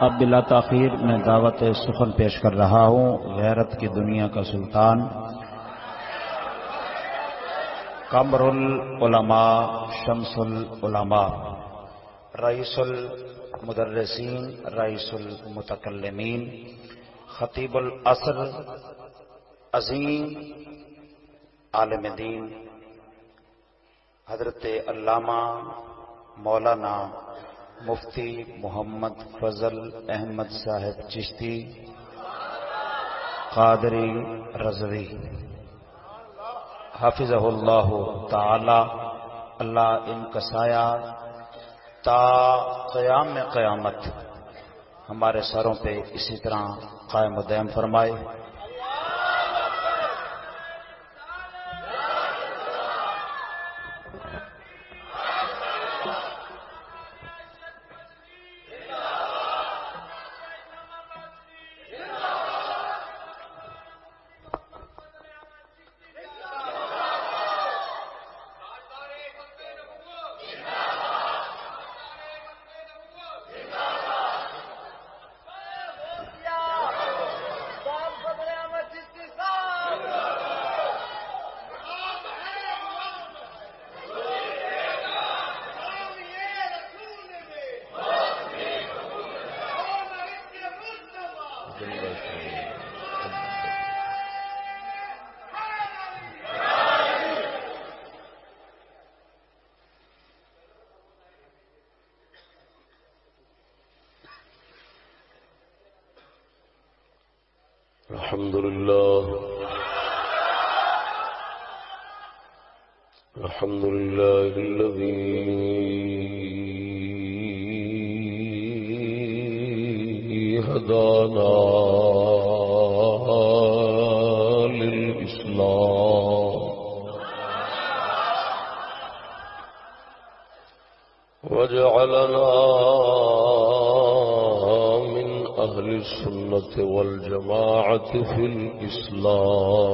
اب بلا تاخیر میں دعوت سخن پیش کر رہا ہوں غیرت کی دنیا کا سلطان قمر العلماء شمس العلماء رئیس المدرسین رئیس المتکلمین خطیب العصر عظیم عالم دین حضرت علامہ مولانا مفتی محمد فضل احمد صاحب چشتی قادری رضوی حافظہ اللہ تعالی، اللہ ان کا سایہ تا قیام قیامت ہمارے سروں پہ اسی طرح قائم و دائم فرمائے۔ الحمد لله الذي هدانا للإسلام وجعلنا أهل السنة والجماعة في الإسلام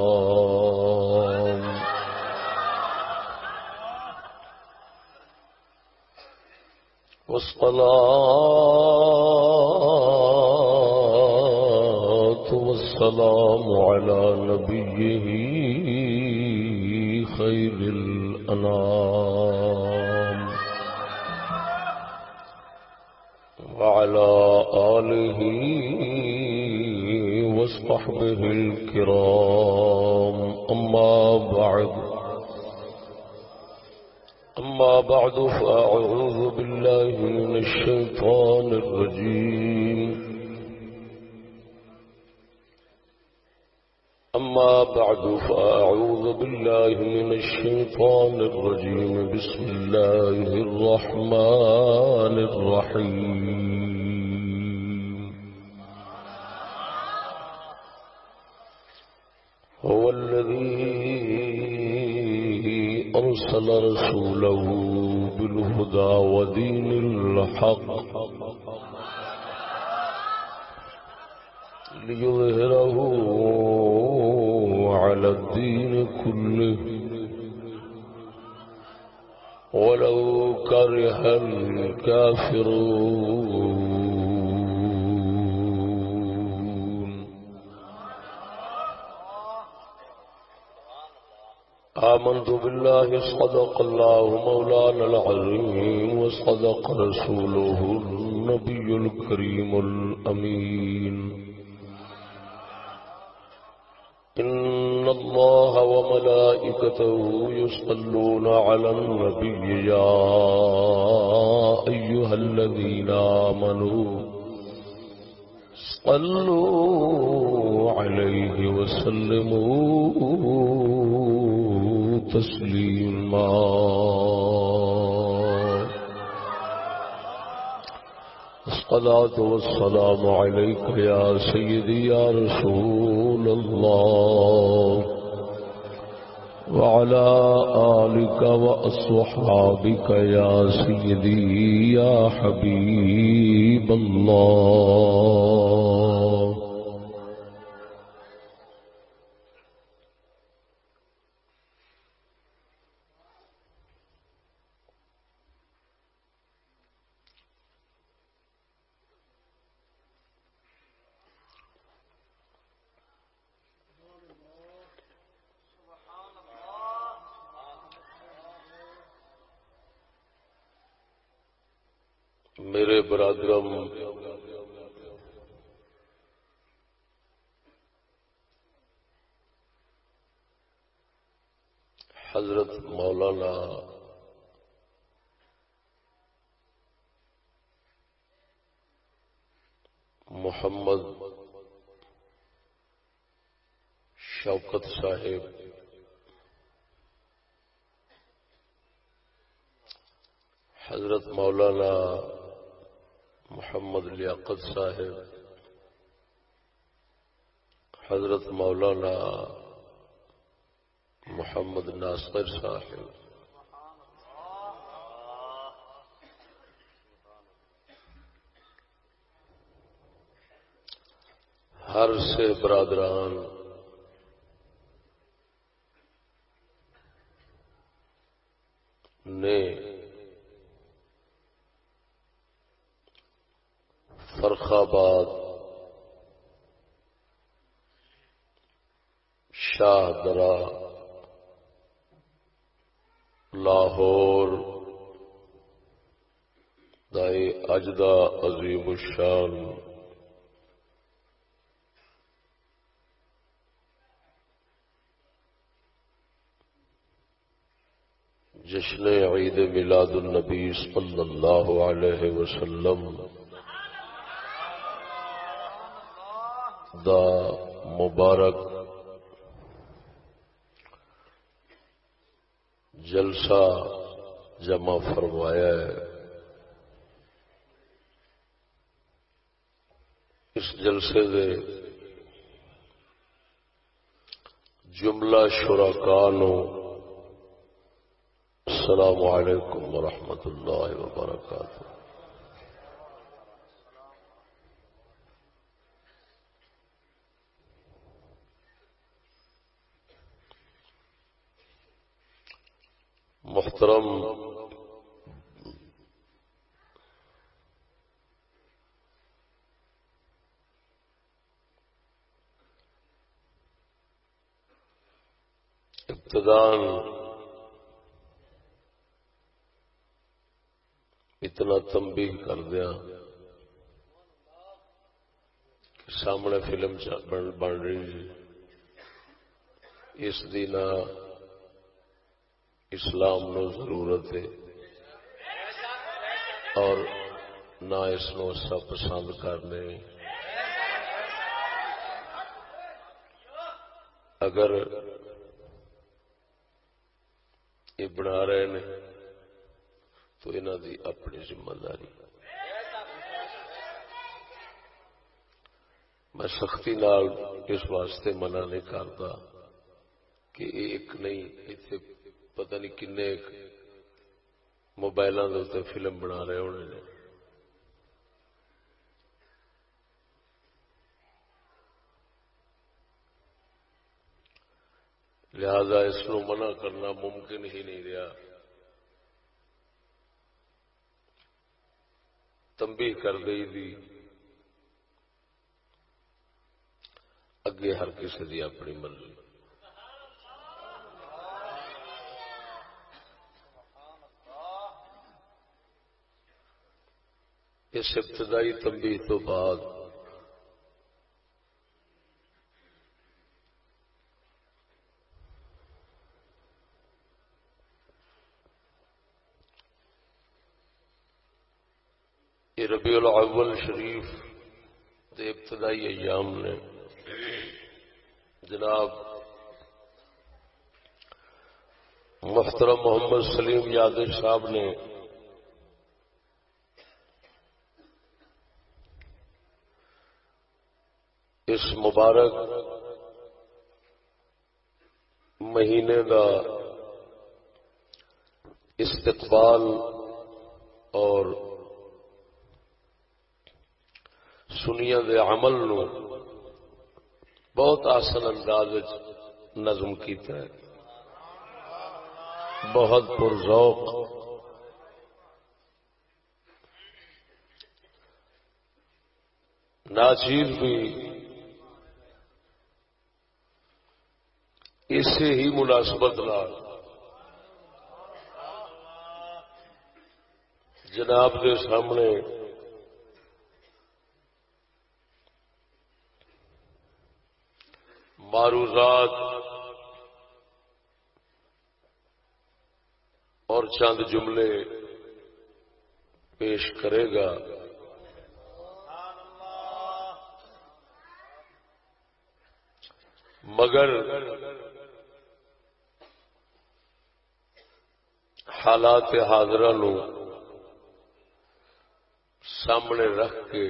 والصلاة والسلام على نبيه خير الأنام وعلى آله وصحبه الكرام أما بعد فأعوذ بالله من الشيطان الرجيم بسم الله الرحمن الرحيم هو الذي أرسل رسوله بالهدى ودين الحق ليظهره على الدين كله ولو كره الكافرون آمنت بالله صدق الله مولانا العظيم وصدق رسوله النبي الكريم الأمين إن الله وملائكته يصلون على النبي يا أيها الذين آمنوا صلوا عليه وسلموا تسليما الصلاة والسلام عليك يا سيدي يا رسول الله وعلى آلك وأصحابك يا سيدي يا حبيب الله میرے برادرم، حضرت مولانا محمد شوکت صاحب، حضرت مولانا محمد لیاقت صاحب، حضرت مولانا محمد ناصر صاحب، ہر سے برادران نے فرخ آباد، شاہ درہ، لاہور دائی اجدا عظیم الشان جشن عید میلاد النبی صلی اللہ علیہ وسلم دا مبارک جلسہ جمع فرمایا ہے۔ اس جلسے دے جملہ شرکاء نو السلام علیکم ورحمۃ اللہ وبرکاتہ۔ محترم ابتداءً اتنا تنبیہ کر دیا کہ سامنے فلم بن رہی ہے، اس دی نہ اسلام نو ضرورت ہے اور نہ اس نو سب پسند کرنے۔ اگر یہ بنا رہے ہیں تو انہاں دی اپنی ذمہ داری۔ میں سختی نال اس واسطے منع نہیں کرتا کہ ایک نہیں، اتنے پتہ نہیں کنے موبائلوں کے اتنے فلم بنا رہے ہونے نے۔ لہذا اس کو منع کرنا ممکن ہی نہیں رہا۔ تنبیہ کر دی دی، اگے ہر کسی دی اپنی مرضی۔ اس ابتدائی تنبیہ تو بعد یہ ربیع الاول شریف دے ابتدائی ایام نے جناب محترم محمد سلیم یادر صاحب نے اس مبارک مہینے دا استقبال اور سنیا دے عمل نو بہت آسان انداز نظم کیتا ہے، بہت پرذوق۔ ناچیز بھی اسی ہی مناسبت نال جناب کے سامنے معروضات اور چند جملے پیش کرے گا. مگر حالات حاضرہ نو سامنے رکھ کے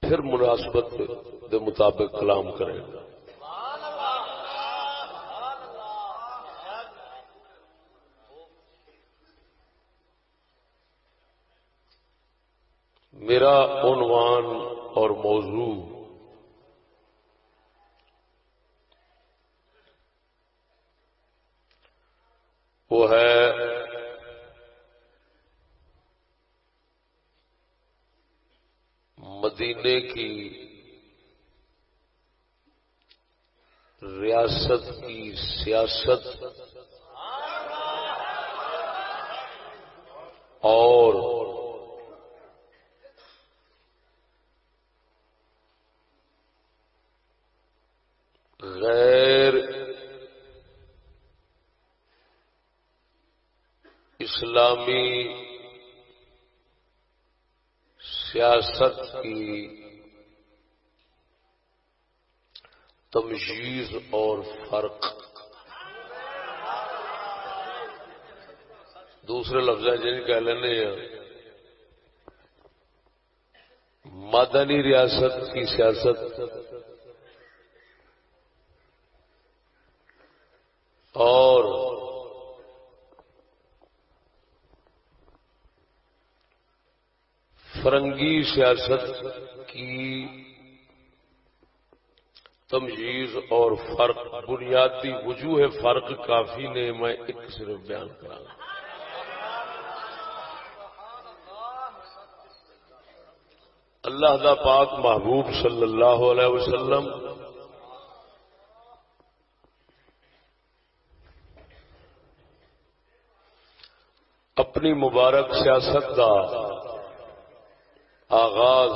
پھر مناسبت دے مطابق کلام کرے گا. میرا عنوان اور موضوع وہ ہے مدینے کی ریاست کی سیاست اور غیر اسلامی سیاست کی تمجیز اور فرق. دوسرے لفظ جن کہہ لینے ہیں مدنی ریاست کی سیاست اور فرنگی سیاست کی تمجیز اور فرق. بنیادی وجوہ فرق کافی نے، میں ایک صرف بیان کرا. اللہ دا پاک محبوب صلی اللہ علیہ وسلم اپنی مبارک سیاست دا آغاز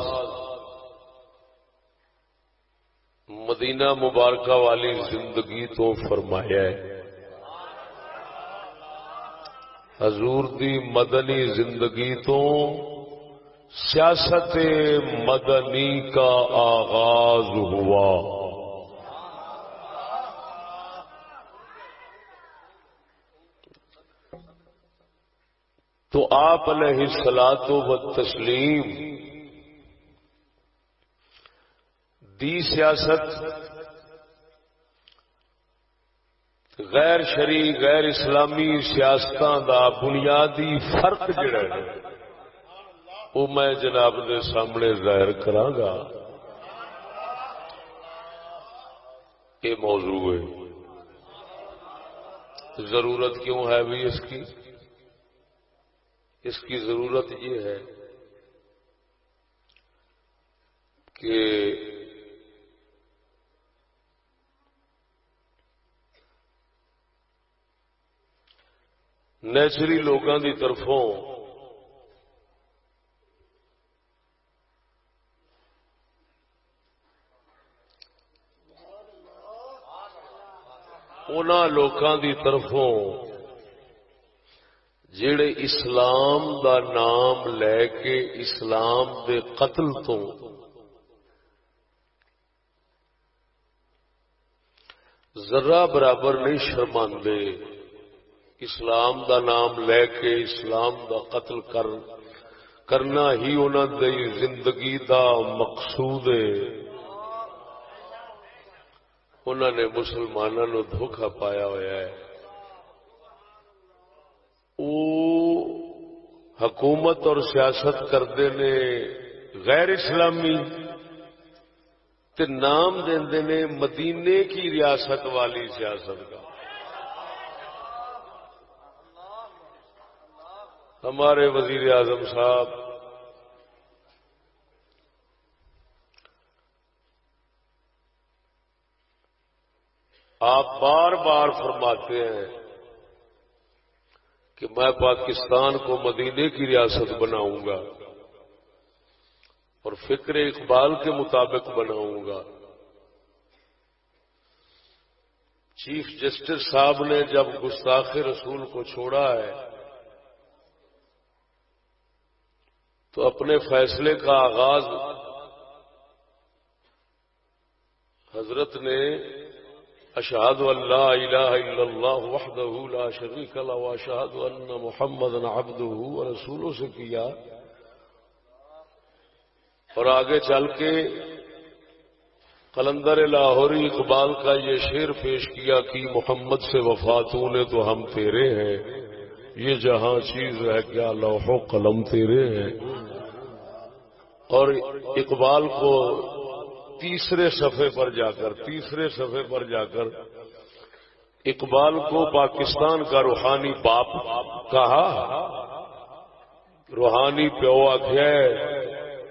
مدینہ مبارکہ والی زندگی تو فرمایا ہے. حضور دی مدنی زندگی تو سیاست مدنی کا آغاز ہوا. تو آپ علیہ الصلاۃ والتسلیم دی سیاست غیر شرعی غیر اسلامی سیاستاں دا بنیادی فرق جڑا ہے وہ میں جناب دے سامنے ظاہر کراں گا. یہ موضوع ہے. ضرورت کیوں ہے بھی اس کی؟ اس کی ضرورت یہ ہے کہ نیچری لوگوں کی طرفوں انہاں لوگوں کی طرفوں جڑے اسلام دا نام لے کے اسلام دے قتل تو ذرہ برابر نہیں شرماندے. اسلام دا نام لے کے اسلام دا قتل کرنا ہی انہوں دی زندگی دا مقصود ہے. انہوں نے مسلمانوں نو دھوکہ پایا ہوا ہے. وہ حکومت اور سیاست کرتے نے غیر اسلامی تے نام دیندے نے مدینے کی ریاست والی سیاست کا. ہمارے وزیر اعظم صاحب آپ بار بار فرماتے ہیں کہ میں پاکستان کو مدینے کی ریاست بناؤں گا اور فکر اقبال کے مطابق بناؤں گا۔ چیف جسٹس صاحب نے جب گستاخ رسول کو چھوڑا ہے تو اپنے فیصلے کا آغاز حضرت نے اشہد ان لا الہ الا اللہ وحدہ لا شریک لہ واشہد ان محمدا عبدہ ورسولہ سے کیا، اور آگے چل کے قلندر لاہوری اقبال کا یہ شعر پیش کیا کہ محمد سے وفاتوں نے تو ہم تیرے ہیں، یہ جہاں چیز ہے کیا لوح و قلم تیرے ہیں۔ اور اقبال کو تیسرے صفحے پر جا کر اقبال کو پاکستان کا روحانی باپ کہا، روحانی پیو آخیا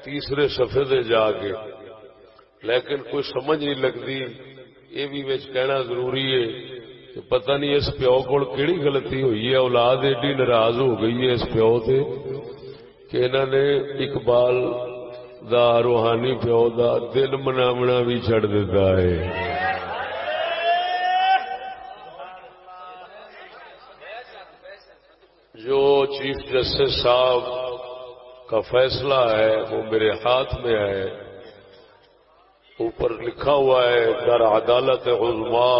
تیسرے صفحے سے جا کے، لیکن کوئی سمجھ نہیں لگتی۔ یہ بھی وچ کہنا ضروری ہے کہ پتہ نہیں اس پیو کو کیڑی غلطی ہوئی ہے، اولاد ایڈی ناراض ہو گئی ہے اس پیو سے کہ انہوں نے اقبال دا روحانی پیو دا دل مناونا بھی چھڑ دیتا ہے۔ جو چیف جسٹس صاحب کا فیصلہ ہے وہ میرے ہاتھ میں ہے، اوپر لکھا ہوا ہے در عدالت عظما۔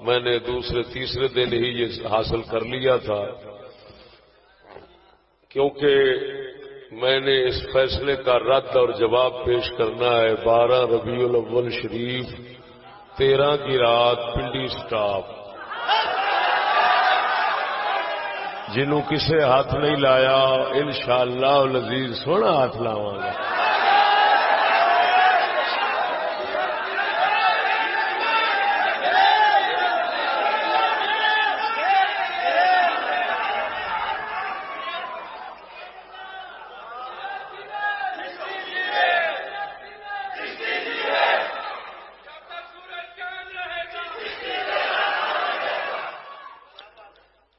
میں نے تیسرے دن ہی یہ حاصل کر لیا تھا، کیونکہ میں نے اس فیصلے کا رد اور جواب پیش کرنا ہے 12 ربیع الاول شریف 13 کی رات پنڈی سٹاپ۔ جنہوں کسے ہاتھ نہیں لایا انشاءاللہ العزیز سونا ہاتھ لاواں گا۔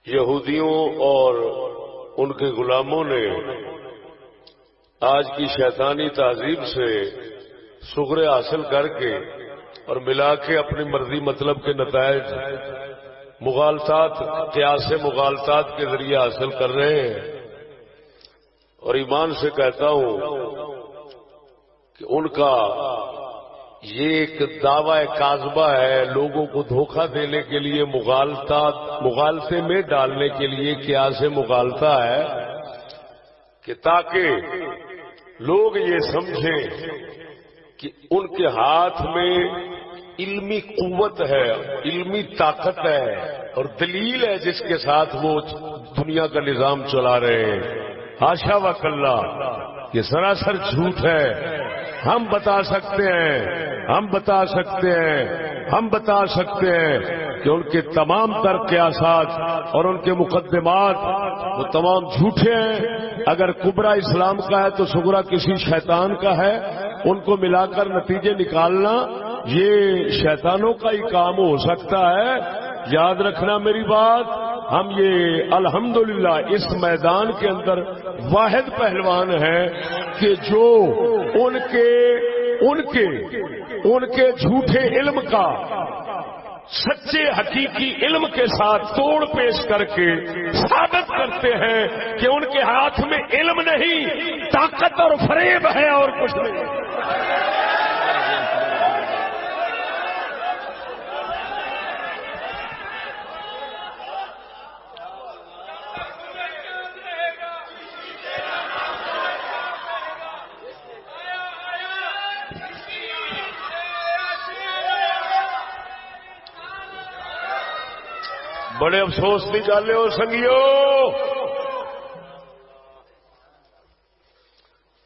یہودیوں اور ان کے غلاموں نے آج کی شیطانی تہذیب سے سغرے حاصل کر کے اور ملا کے اپنی مرضی مطلب کے نتائج مغالطات قیاس مغالطات کے ذریعے حاصل کر رہے ہیں۔ اور ایمان سے کہتا ہوں کہ ان کا یہ ایک دعوی کاذبہ ہے، لوگوں کو دھوکہ دینے کے لیے مغالطے میں ڈالنے کے لیے قیاس مغالطہ ہے کہ تاکہ لوگ یہ سمجھیں کہ ان کے ہاتھ میں علمی قوت ہے، علمی طاقت ہے اور دلیل ہے جس کے ساتھ وہ دنیا کا نظام چلا رہے ہیں۔ حاشا وکلا، یہ سراسر جھوٹ ہے۔ ہم بتا سکتے ہیں کہ ان کے تمام تر قیاسات اور ان کے مقدمات وہ تمام جھوٹے ہیں۔ اگر کبرا اسلام کا ہے تو صغرا کسی شیطان کا ہے، ان کو ملا کر نتیجے نکالنا یہ شیطانوں کا ہی کام ہو سکتا ہے۔ یاد رکھنا میری بات، ہم یہ الحمدللہ اس میدان کے اندر واحد پہلوان ہیں کہ جو ان کے جھوٹے علم کا سچے حقیقی علم کے ساتھ توڑ پیش کر کے ثابت کرتے ہیں کہ ان کے ہاتھ میں علم نہیں، طاقت اور فریب ہے اور کچھ نہیں۔ بڑے افسوس کی گل ہے سنگیو،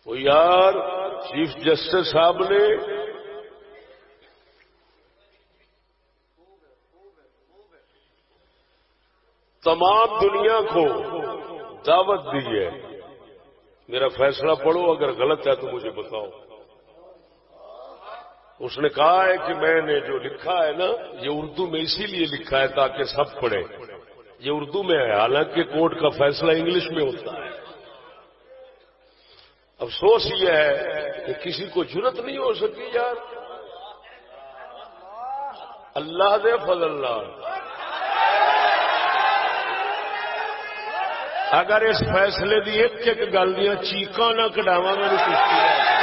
وہ یار چیف جسٹس صاحب نے تمام دنیا کو دعوت دی ہے، میرا فیصلہ پڑھو، اگر غلط ہے تو مجھے بتاؤ۔ اس نے کہا ہے کہ میں نے جو لکھا ہے نا یہ اردو میں اسی لیے لکھا ہے تاکہ سب پڑھے، یہ اردو میں ہے، حالانکہ کورٹ کا فیصلہ انگلش میں ہوتا ہے۔ افسوس یہ ہے کہ کسی کو جرت نہیں ہو سکی یار اللہ دے فضل نال اگر اس فیصلے دی ایک ایک گل دیا چیقاں نہ کڈاواں میری کشتی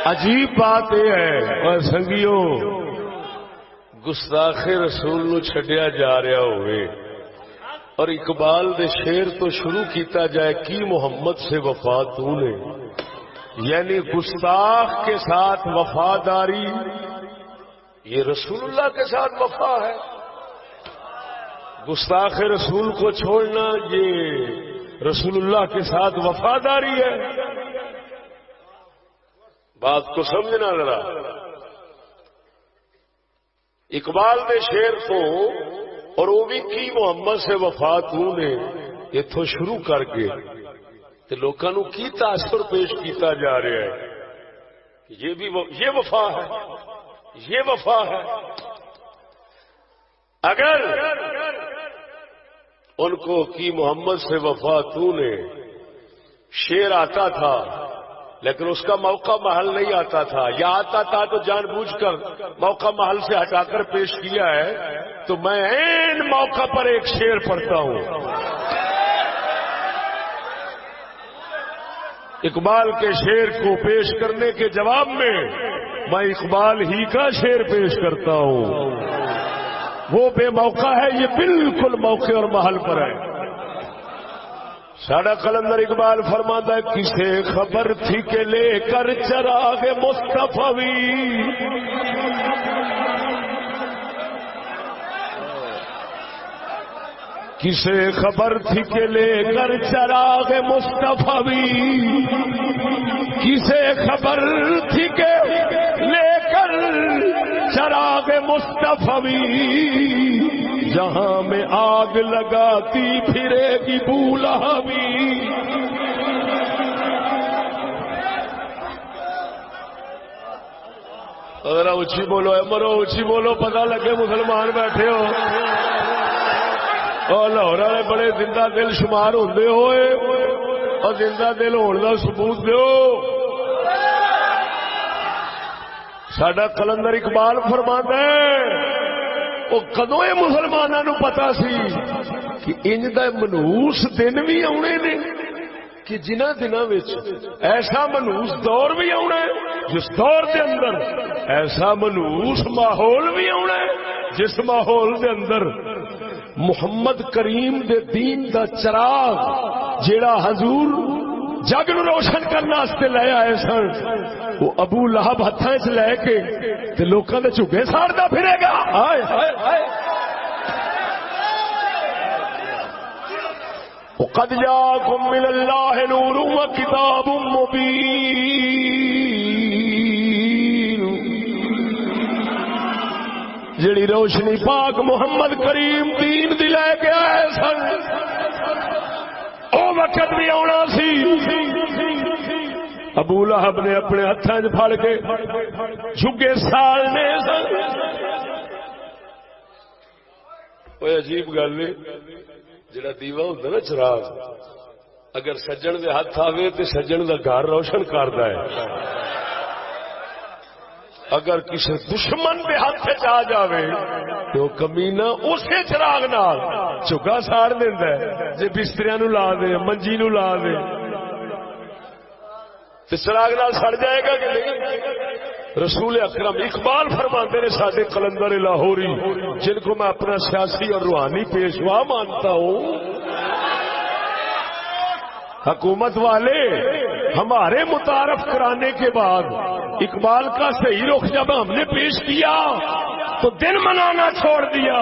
عجیب بات یہ ہے اور سنگیو گستاخ رسول نو چھڈیا جا رہا ہوئے اور اقبال دے شعر تو شروع کیتا جائے کی محمد سے وفا تو نے یعنی گستاخ کے ساتھ وفاداری یہ رسول اللہ کے ساتھ وفا ہے گستاخ رسول کو چھوڑنا یہ رسول اللہ کے ساتھ وفاداری ہے بات کو سمجھنا ذرا اقبال دے شعر تو اور وہ بھی کی محمد سے وفا تو نے اتوں شروع کر کے لوگوں کی تاثر پیش کیتا جا رہا ہے یہ وفا ہے یہ وفا ہے اگر ان کو کی محمد سے وفا تو نے شعر آتا تھا لیکن اس کا موقع محل نہیں آتا تھا یا آتا تھا تو جان بوجھ کر موقع محل سے ہٹا کر پیش کیا ہے تو میں عین موقع پر ایک شعر پڑھتا ہوں اقبال کے شعر کو پیش کرنے کے جواب میں میں اقبال ہی کا شعر پیش کرتا ہوں وہ بے موقع ہے یہ بالکل موقع اور محل پر ہے ساڈا قلندر اقبال فرماتا ہے کسے خبر تھی کہ لے کر چراغ مصطفی کسے خبر تھی کہ لے کر چراغ مصطفی کسے خبر تھی کہ لے کر چراغ مصطفی جہاں میں آگ لگاتی پھرے گی بولہوی ذرا اونچی بولو مرو اونچی بولو پتہ لگے مسلمان بیٹھے ہو اور لاہور والے بڑے زندہ دل شمار ہوندے ہوئے اور زندہ دل ہونے کا ثبوت دیو ساڈا قلندر اقبال فرماتا ہے وہ کدو یہ مسلمانوں پتا سی کہ انج دا منوس دن بھی آنے نے کہ جنہ دنوں ایسا منوس دور بھی آنا ہے جس دور دے اندر ایسا منوس ماحول بھی آنا ہے جس ماحول دے اندر محمد کریم دے دین دا چراغ جیڑا حضور جگ نو روشن کرنے لے آئے سن وہ ابو لہب ہاتھاں چ لے کے تے لوکاں دے جھگے ساڑدا پھرے گا ہائے ہائے ہائے وقد جاءكم من الله نور وكتاب مبين جڑی روشنی پاک محمد کریم دین دی لے کے آئے سن او وقت بھی آنا سی ابو لہب نے اپنے ہاتھاں وچ پھڑ کے جھگے سالنے سن کوئی عجیب گل نہیں جڑا دیوا ہوندا نا چراغ اگر سجن دے ہاتھ آوے تے سجن دا گھر روشن کردا ہے اگر کسی دشمن دے ہاتھ آ جاوے تو کمینہ اسی چراغ نال جھگا ساڑ دیندا ہے جے بستریاں نو لا دے منجی نو لا دے تے چراغ نال سڑ جائے گا کہ نہیں رسول اکرم اقبال فرماتے ہیں سارے قلندر لاہوری جن کو میں اپنا سیاسی اور روحانی پیشوا مانتا ہوں حکومت والے ہمارے متعارف کرانے کے بعد اقبال کا صحیح رخ جب ہم نے پیش کیا تو دن منانا چھوڑ دیا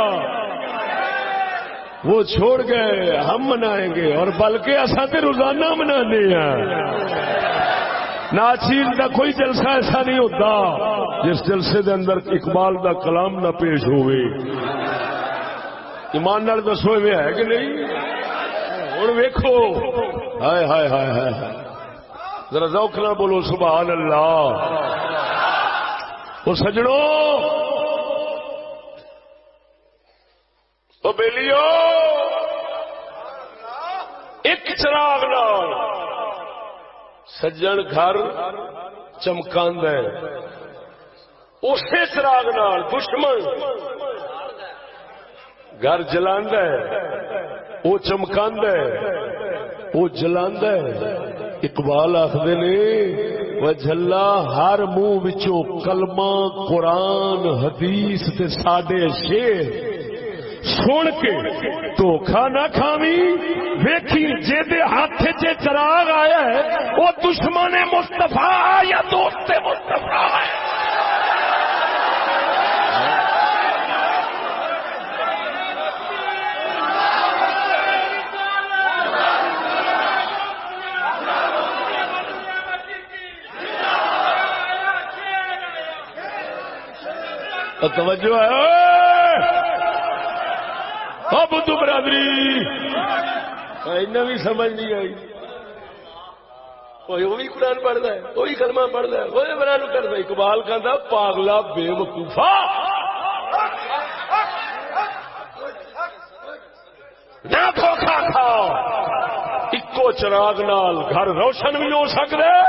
وہ چھوڑ گئے ہم منائیں گے اور بلکہ ایسا تو روزانہ منانے ہیں ناچیز کا کوئی جلسہ ایسا نہیں ہوتا جس جلسے دے اندر اقبال دا کلام نہ پیش ہوئے ایمان نال دسو میں ہے کہ نہیں اور ویکھو ہائے ہائے ہائے ہائے ذرا ذوق نہ بولو سبحان اللہ وہ سجڑوں وہ بیلیو ایک چراغ نال سجن گھر چمکاند ہے، اسی چراغ نال دشمن گھر جلاند ہے، وہ چمکاند ہے، وہ جلاند ہے۔ اقبال آخدے نے وہ جھلا ہر منہ وچوں کلمہ قرآن حدیث تے ساڈے شعر سن کے دھوکھا نہ کھاوی، ویکھی جے ہاتھ چ چراغ آیا ہے وہ دشمن مصطفیٰ یا دوست مصطفیٰ ہے۔ توجہ ہے اب تو برادری انہیں بھی سمجھ نہیں آئی، وہ بھی قرآن پڑھتا ہے، وہی کلمہ پڑھتا ہے، وہی بران کرتا ہے۔ اقبال کہتا پاگلا بے وقوفا نہ دھوکھا کھاؤ، اکو چراغ نال گھر روشن بھی ہو سکتا ہے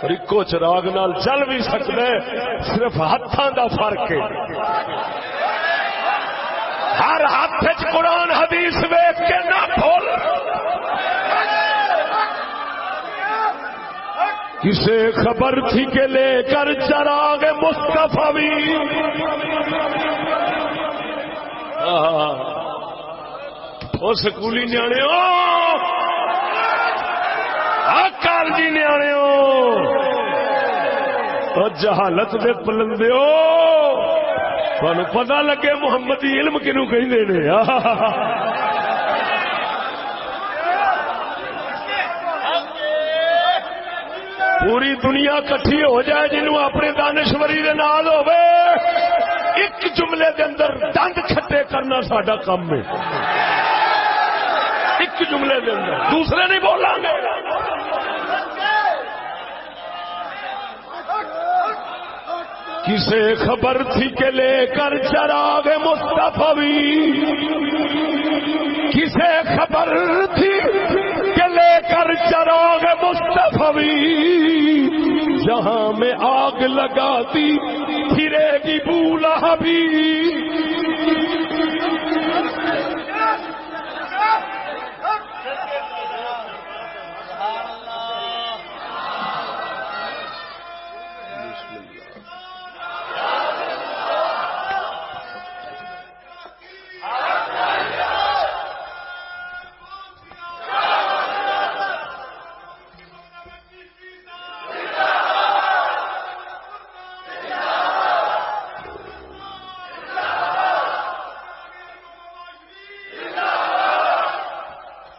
اور اکو چراغ نال چل بھی سکتا ہے، صرف ہاتھاں دا فرق ہے۔ ہر ہاتھ وچ قرآن حدیث ویکھ کے نہ بھول، کسے خبر تھی کہ لے کر چراغ مصطفی، او سکولی نیانے کالجی نیانے جہالت دے پلندے تھانوں پتہ لگے محمدی علم کنوں کہندے نے۔ پوری دنیا کٹھی ہو جائے جنوں اپنے دانشوری دے نال ہوے، ایک جملے دے اندر دند کھٹے کرنا ساڈا کام ہے، ایک جملے دے اندر، دوسرے نہیں بولاں گے۔ کسے خبر تھی کہ لے کر چراغ مصطفی، کسے خبر تھی کہ لے کر چراغ مصطفی، جہاں میں آگ لگاتی پھرے گی بولا بھی۔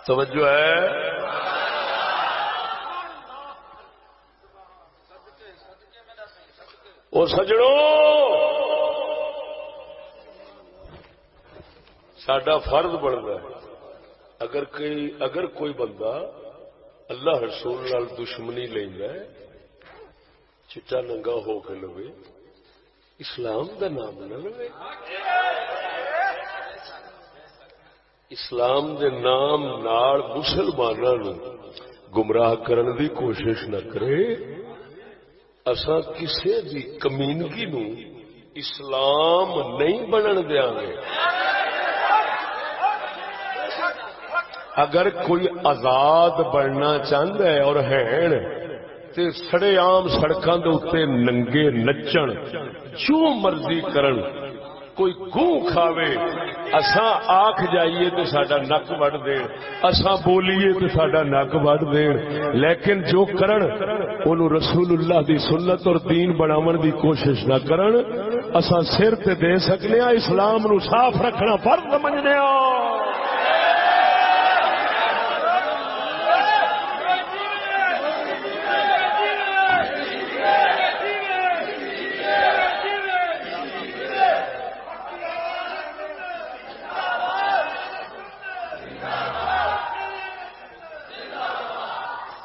توجہ ہے اور سجڑوں، ساڈا فرض بنتا ہے اگر کوئی بندہ اللہ رسول نال دشمنی لیندا ہے، چٹا ننگا ہو کے لوے، اسلام دا نام نہ لوے، اسلام دے نام نال مسلماناں نوں گمراہ کرن دی کوشش نہ کرے، اساں کسے دی کمینگی نوں اسلام نہیں بنن دیاں گے۔ اگر کوئی آزاد بننا چاہتا ہے اور ہے تے سڑے عام سڑکاں دے اوتے ننگے نچن، جو مرضی کرن، کوئی گوں کھاوے، اساں آکھ جائیے تو ساڈا نک وڈ دین، اساں بولیے تو ساڈا نک وڈ دین، لیکن جو کرن انہوں رسول اللہ دی سنت اور دین بناون دی کوشش نہ کرن، اساں سر تے دے سکنے ہاں، اسلام نو صاف رکھنا فرض سمجھنے ہاں۔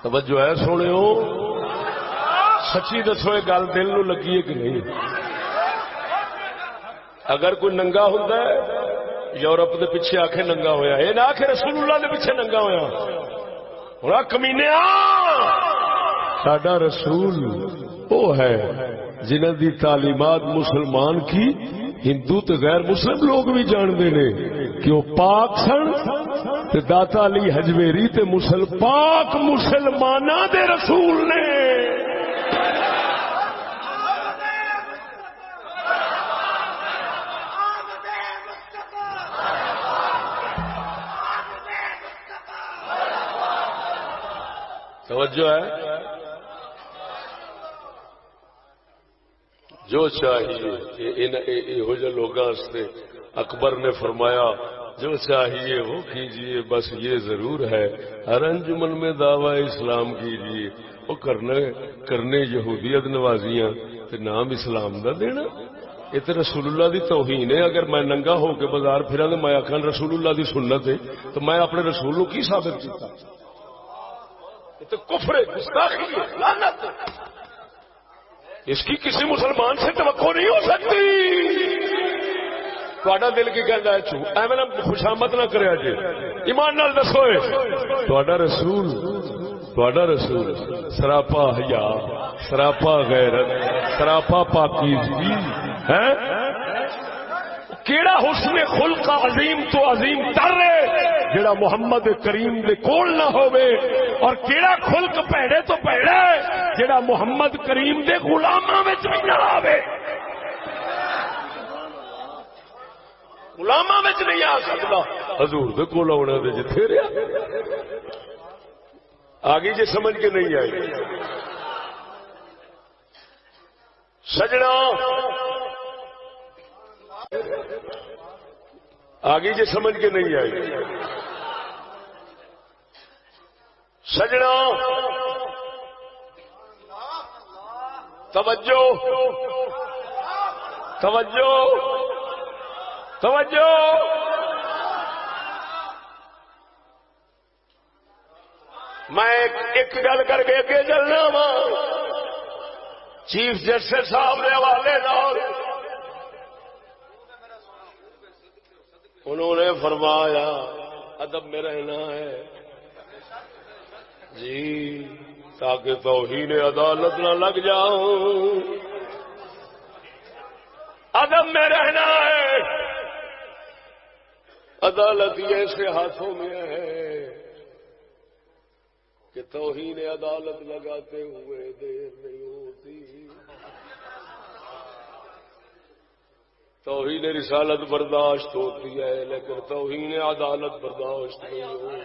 توجہ ہے سونے ہو، سچی دسو یہ گل دل نو لگی ہے کہ نہیں؟ اگر کوئی ننگا ہوتا ہے یورپ دے پیچھے آکھے ننگا ہویا، یہ نہ آکھے رسول اللہ دے پیچھے ننگا ہویا۔ ہوں کمینے ساڈا رسول وہ ہے جنہاں دی تعلیمات مسلمان کی ہندو تے غیر مسلم لوگ بھی جانتے ہیں کہ وہ پاک سن تے داتا علی حجویری تے پاک مسلماناں دے رسول نے۔ توجہ ہے؟ جو چاہیے یہ لوگوں سے اکبر نے فرمایا جو چاہیے وہ کیجئے، بس یہ ضرور ہے ہر انجمن میں دعوی اسلام کیجئے۔ وہ کرنے یہودیت نوازیاں تے نام اسلام دا دینا، یہ تو رسول اللہ دی توہین ہے۔ اگر میں ننگا ہو کے بازار پھرا تو میں آخا رسول اللہ دی سنت ہے تو میں اپنے رسول کو کی ثابت کیتا؟ یہ تو کفر ہے، گستاخی ہے، لعنت ہے۔ اس کی کسی مسلمان سے توقع نہیں ہو سکتی۔ تھوڑا دل کی کہتا ہے ایویں نہ خوشامد نہ کرے جی، ایمان نال دسو تھوڑا رسول سراپا حیا، سراپا غیرت، سراپا پاکیزگی ہے۔ کیڑا حسن خلق عظیم تو عظیم تر ہے جڑا محمد کریم دے کول نہ ہوے، اور کیڑا خلق پیڑے تو پیڑا ہے جڑا محمد کریم دے غلاماں وچ بھی نہ آوے۔ غلاماں وچ نہیں آ سکدا، حضور دے کول آونا تے جتھے رہیا۔ آگے جی سمجھ کے نہیں آئی سجنا، آگے جی سمجھ کے نہیں آئی سجنا، توجہ توجہ توجہ۔ میں ایک گل کر کے اگے چلنا وا، چیف جسٹس صاحب نے حوالے نال انہوں نے فرمایا ادب میں رہنا ہے جی تاکہ توہین عدالت نہ لگ جاؤں، ادب میں رہنا ہے، عدالت یہ ایسے ہاتھوں میں ہے کہ توہین عدالت لگاتے ہوئے دیر نہیں ہوتی، توہین رسالت برداشت ہوتی ہے لیکن توہین عدالت برداشت نہیں ہوتی۔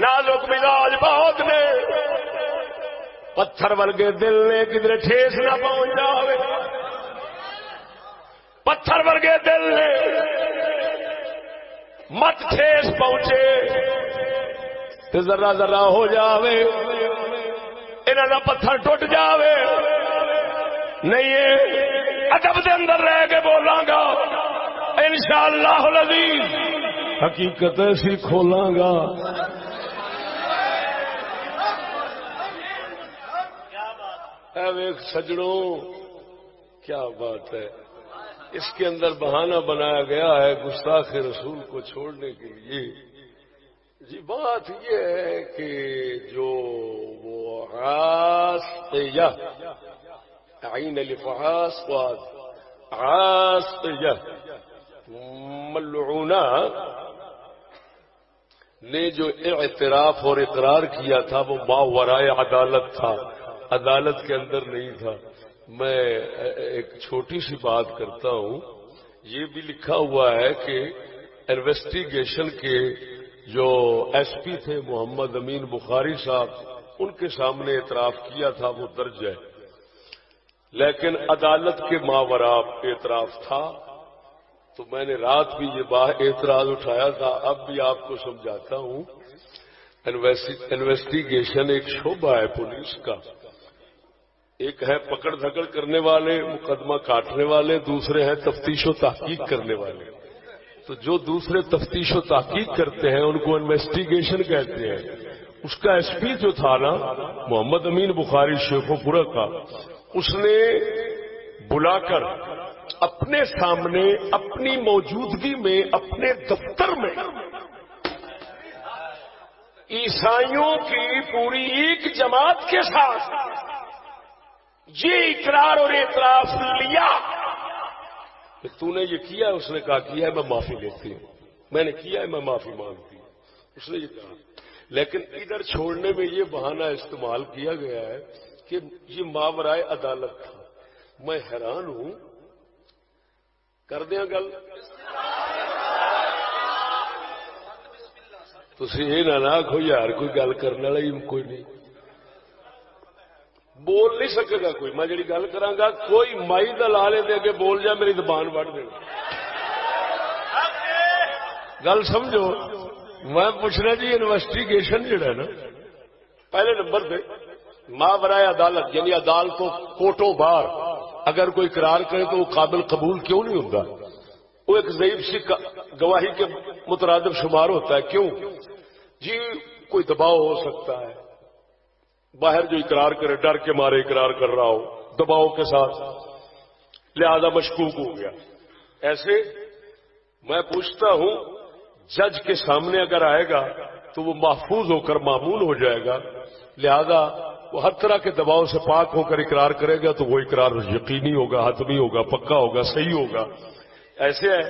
نازک مزاج بہت نے، پتھر ورگے دل نے کدھر ٹھیس نہ پہنچ جاوے، پتھر ورگے دل نے مت ٹھیس پہنچے تو ذرا ذرا ہو جاوے، انہاں دا پتھر ٹوٹ جاوے۔ نہیں ادب دے اندر رہ کے بولاں گا انشاءاللہ العزیز، حقیقت ایسی کھولاں گا۔ اے ویکھ سجڑوں کیا بات ہے، اس کے اندر بہانہ بنایا گیا ہے گستاخ رسول کو چھوڑنے کے لیے۔ جی بات یہ ہے کہ جو وہ عاصیہ عین الفحاص عاصیہ ملعونہ نے جو اعتراف اور اقرار کیا تھا وہ ماورائے عدالت تھا، عدالت کے اندر نہیں تھا۔ میں ایک چھوٹی سی بات کرتا ہوں، یہ بھی لکھا ہوا ہے کہ انویسٹیگیشن کے جو ایس پی تھے محمد امین بخاری صاحب، ان کے سامنے اعتراف کیا تھا، وہ درج ہے، لیکن عدالت کے ماورا اعتراف تھا۔ تو میں نے رات بھی یہ اعتراض اٹھایا تھا، اب بھی آپ کو سمجھاتا ہوں۔ انویسٹیگیشن ایک شعبہ ہے پولیس کا، ایک ہے پکڑ دھکڑ کرنے والے، مقدمہ کاٹنے والے، دوسرے ہیں تفتیش و تحقیق کرنے والے۔ تو جو دوسرے تفتیش و تحقیق کرتے ہیں ان کو انویسٹیگیشن کہتے ہیں، اس کا ایس پی جو تھا نا محمد امین بخاری شیخو پورہ کا، اس نے بلا کر اپنے سامنے اپنی موجودگی میں اپنے دفتر میں عیسائیوں کی پوری ایک جماعت کے ساتھ یہ اقرار اور اعتراف لیا کہ تو نے یہ کیا ہے. اس نے کہا کیا ہے، میں معافی لیتی ہوں، میں نے کیا ہے، میں معافی مانگتی ہوں. اس نے یہ کہا. لیکن ادھر چھوڑنے میں یہ بہانہ استعمال کیا گیا ہے کہ یہ ماورائے عدالت تھا. میں حیران ہوں. کر دیا گل تسی یہ نہ آخو یار کوئی گل کرنے والا ہی کوئی نہیں، بول نہیں سکے گا کوئی. میں جی گل کرا گا کوئی مائی دا لالے دے کے بول جائے میری زبان وڑ دینا. گل سمجھو. میں پوچھنا جی انویسٹیگیشن جڑا ہے نا پہلے نمبر پہ ماورائے عدالت یعنی عدالتوں کوٹوں باہر اگر کوئی اقرار کرے تو وہ قابل قبول کیوں نہیں ہوتا؟ وہ ایک ضعیف سی گواہی کے مترادف شمار ہوتا ہے. کیوں جی؟ کوئی دباؤ ہو سکتا ہے، باہر جو اقرار کرے ڈر کے مارے اقرار کر رہا ہو دباؤ کے ساتھ، لہذا مشکوک ہو گیا. ایسے میں پوچھتا ہوں جج کے سامنے اگر آئے گا تو وہ محفوظ ہو کر معمول ہو جائے گا، لہذا وہ ہر طرح کے دباؤ سے پاک ہو کر اقرار کرے گا تو وہ اقرار یقینی ہوگا، حتمی ہوگا، پکا ہوگا، صحیح ہوگا. ایسے ہے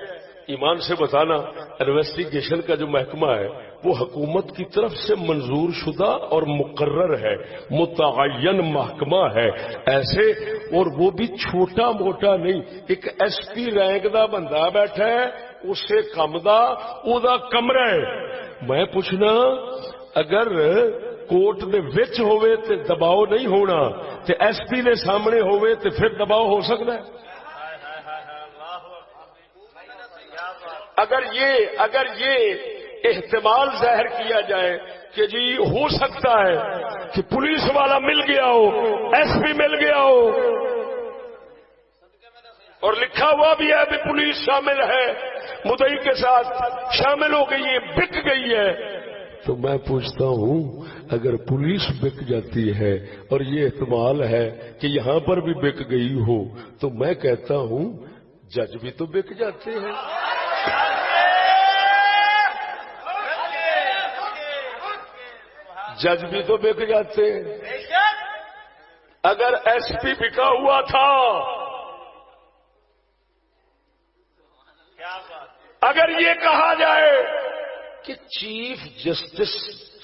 ایمان سے بتانا انویسٹیگیشن کا جو محکمہ ہے وہ حکومت کی طرف سے منظور شدہ اور مقرر ہے، متعین محکمہ ہے ایسے، اور وہ بھی چھوٹا موٹا نہیں. ایک ایس پی رینک دا بندہ بیٹھا ہے، اس سے کم دا او دا کمرہ ہے. میں پوچھنا اگر کوٹ دے وچ ہوئے تے دباؤ نہیں ہونا تے ایس پی دے سامنے ہوئے تے پھر دباؤ ہو سکتا ہے؟ اگر یہ احتمال ظاہر کیا جائے کہ جی ہو سکتا ہے کہ پولیس والا مل گیا ہو، ایس پی مل گیا ہو اور لکھا ہوا بھی ہے بھی پولیس شامل ہے، مدعی کے ساتھ شامل ہو گئی ہے، بک گئی ہے، تو میں پوچھتا ہوں اگر پولیس بک جاتی ہے اور یہ احتمال ہے کہ یہاں پر بھی بک گئی ہو تو میں کہتا ہوں جج بھی تو بک جاتے ہیں. جج بھی تو بک جاتے ہیں. اگر ایس پی بکا ہوا تھا، اگر یہ کہا جائے کہ چیف جسٹس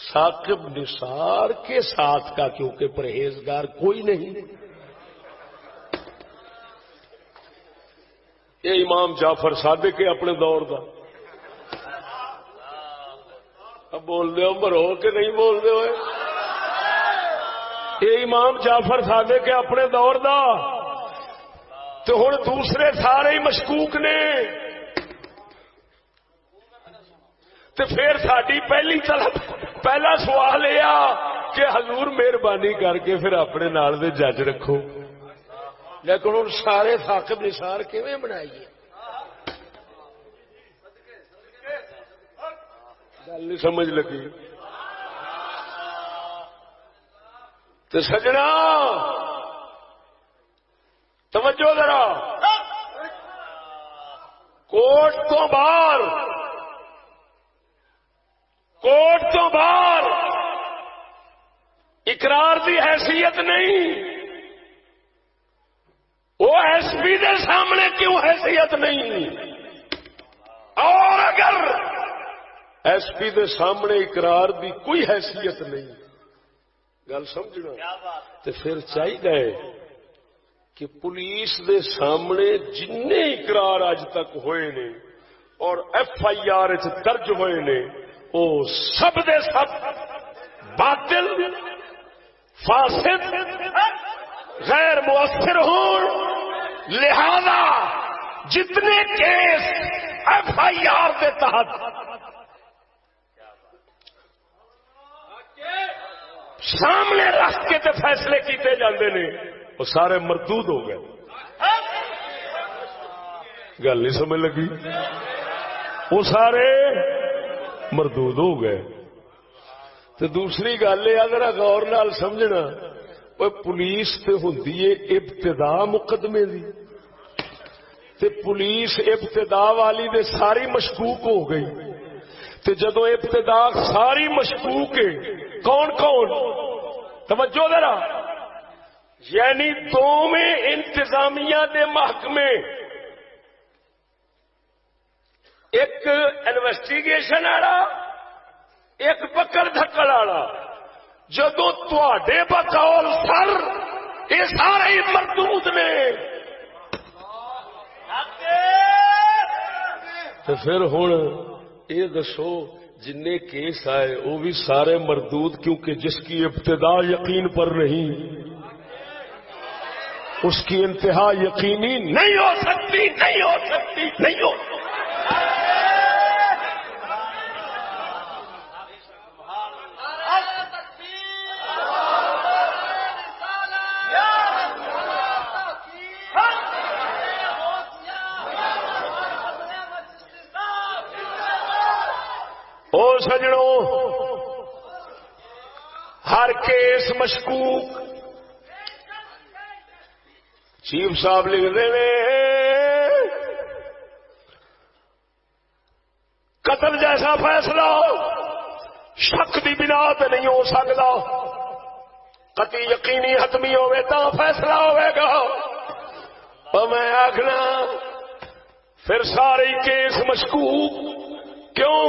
ثاقب نثار کے ساتھ کا کیونکہ پرہیزگار کوئی نہیں، یہ امام جعفر صادق کے اپنے دور دا، اب بول دے مرو کہ نہیں بول دے ہوئے، یہ امام جعفر صادق کے اپنے دور دا، تو ہن دوسرے سارے ہی مشکوک نے. تو پھر ساری پہلی طلب پہلا سوال یہ کہ حضور مہربانی کر کے پھر اپنے نال دے جج رکھو. لیکن ہوں سارے ثاقب نثار کیویں بنائیے؟ گل نہیں سمجھ لگی. تو سجنا توجہ ذرا، کوٹ تو باہر اقرار دی حیثیت نہیں، وہ ایس پی دے سامنے کیوں حیثیت نہیں؟ اور اگر ایس پی دے سامنے اقرار دی کوئی حیثیت نہیں، گل سمجھنا، تو پھر چاہیے کہ پولیس دے سامنے جن اقرار اج تک ہوئے نے اور ایف آئی آر درج ہوئے نے وہ سب دے سب باطل، فاسد، غیر مؤثر ہوں. لہذا جتنے کیس ایف آئی آر کے تحت سامنے رکھ کے تے فیصلے کیتے جاندے نے وہ سارے مردود ہو گئے. گل نہیں سمجھ لگی؟ وہ سارے مردود ہو گئے. تو دوسری گل یہ ذرا غور نال سمجھنا، وہ پولیس تے ہوندی ہے ابتدا مقدمے دی، تے پولیس ابتدا والی دے ساری مشکوک ہو گئی، تے جدو ابتدا ساری مشکوک ہے، کون کون؟ توجہ ذرا، یعنی دوویں انتظامیہ دے محکمے، ایک انویسٹیگیشن والا، ایک پکڑ دھکڑ والا، جدو تواڈے بقول سر یہ سارے ہی مردود نے، تو پھر ہن یہ دسو جن کیس آئے وہ بھی سارے مردود، کیونکہ جس کی ابتدا یقین پر نہیں اس کی انتہا یقینی نہیں ہو سکتی، نہیں ہو سکتی، نہیں ہو سکتی۔ او سجنوں، ہر کیس مشکوک، چیف صاحب لکھ رہے ہیں قتل جیسا فیصلہ شک دی بنا تے نہیں ہو سکتا، قطعی یقینی حتمی ہوئے تا فیصلہ ہوئے گا۔ اور میں آخنا پھر سارے کیس مشکوک، کیوں؟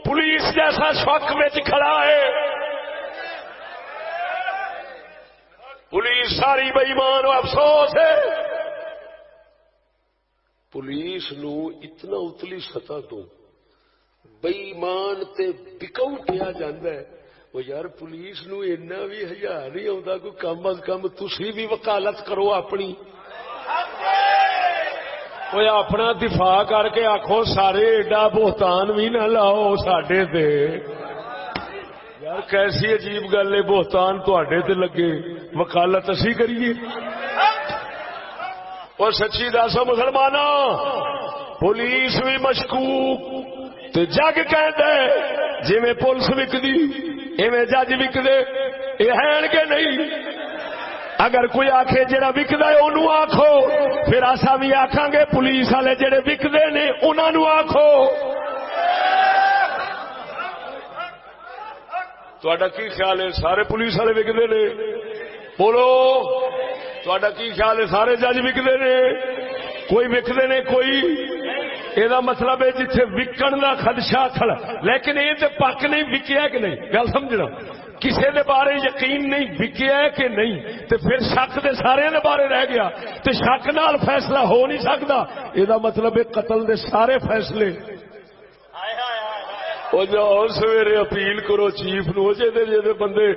پولیس جیسا شک میں کھڑا ہے، پولیس ساری بے ایمان و افسوس ہے۔ پولیس نو اتنا اتلی سطح تو بے ایمان تے بکاؤ کیا جاندہ ہے، وہ یار پولیس نو اتنا بھی حیا نہیں آتا، کوئی کم از کم تسی بھی وکالت کرو اپنی، وہ اپنا دفاع کر کے آخو سارے ایڈا بہتان بھی نہ لاؤ ساڈے تے۔ یار کیسی عجیب گل ہے، بہتان تواڈے تے لگے وکالت اسی کریے؟ اور سچی دسو مسلماناں، پولیس بھی مشکوک تے جگ کہندا ہے جی میں پولیس وکدی ایویں جج وکدے، یہ ہے کہ نہیں؟ اگر کوئی آکھے جڑا وکدا ہے انہوں آکھو، پھر اساں بھی آکھاں گے پولیس والے جڑے وکدے نے انہاں نوں آکھو۔ تہاڈا کی خیال ہے سارے پولیس والے وکدے نے؟ بولو تہاڈا کی خیال ہے سارے جج وکدے نے؟ کوئی وکدے نے کوئی؟ یہ مطلب ہے جتھے وکن کا خدشہ کھڑا، لیکن یہ تو پک نہیں وکیا کہ نہیں، گل سمجھنا، کسی دے بارے یقین نہیں وکیا ہے کہ نہیں، تو پھر شک دے سارے دے بارے رہ گیا، تو شک نال فیصلہ ہو نہیں سکتا، یہ مطلب ہے قتل دے سارے فیصلے۔ وہ جاؤ سویرے اپیل کرو چیف نو، جے بندے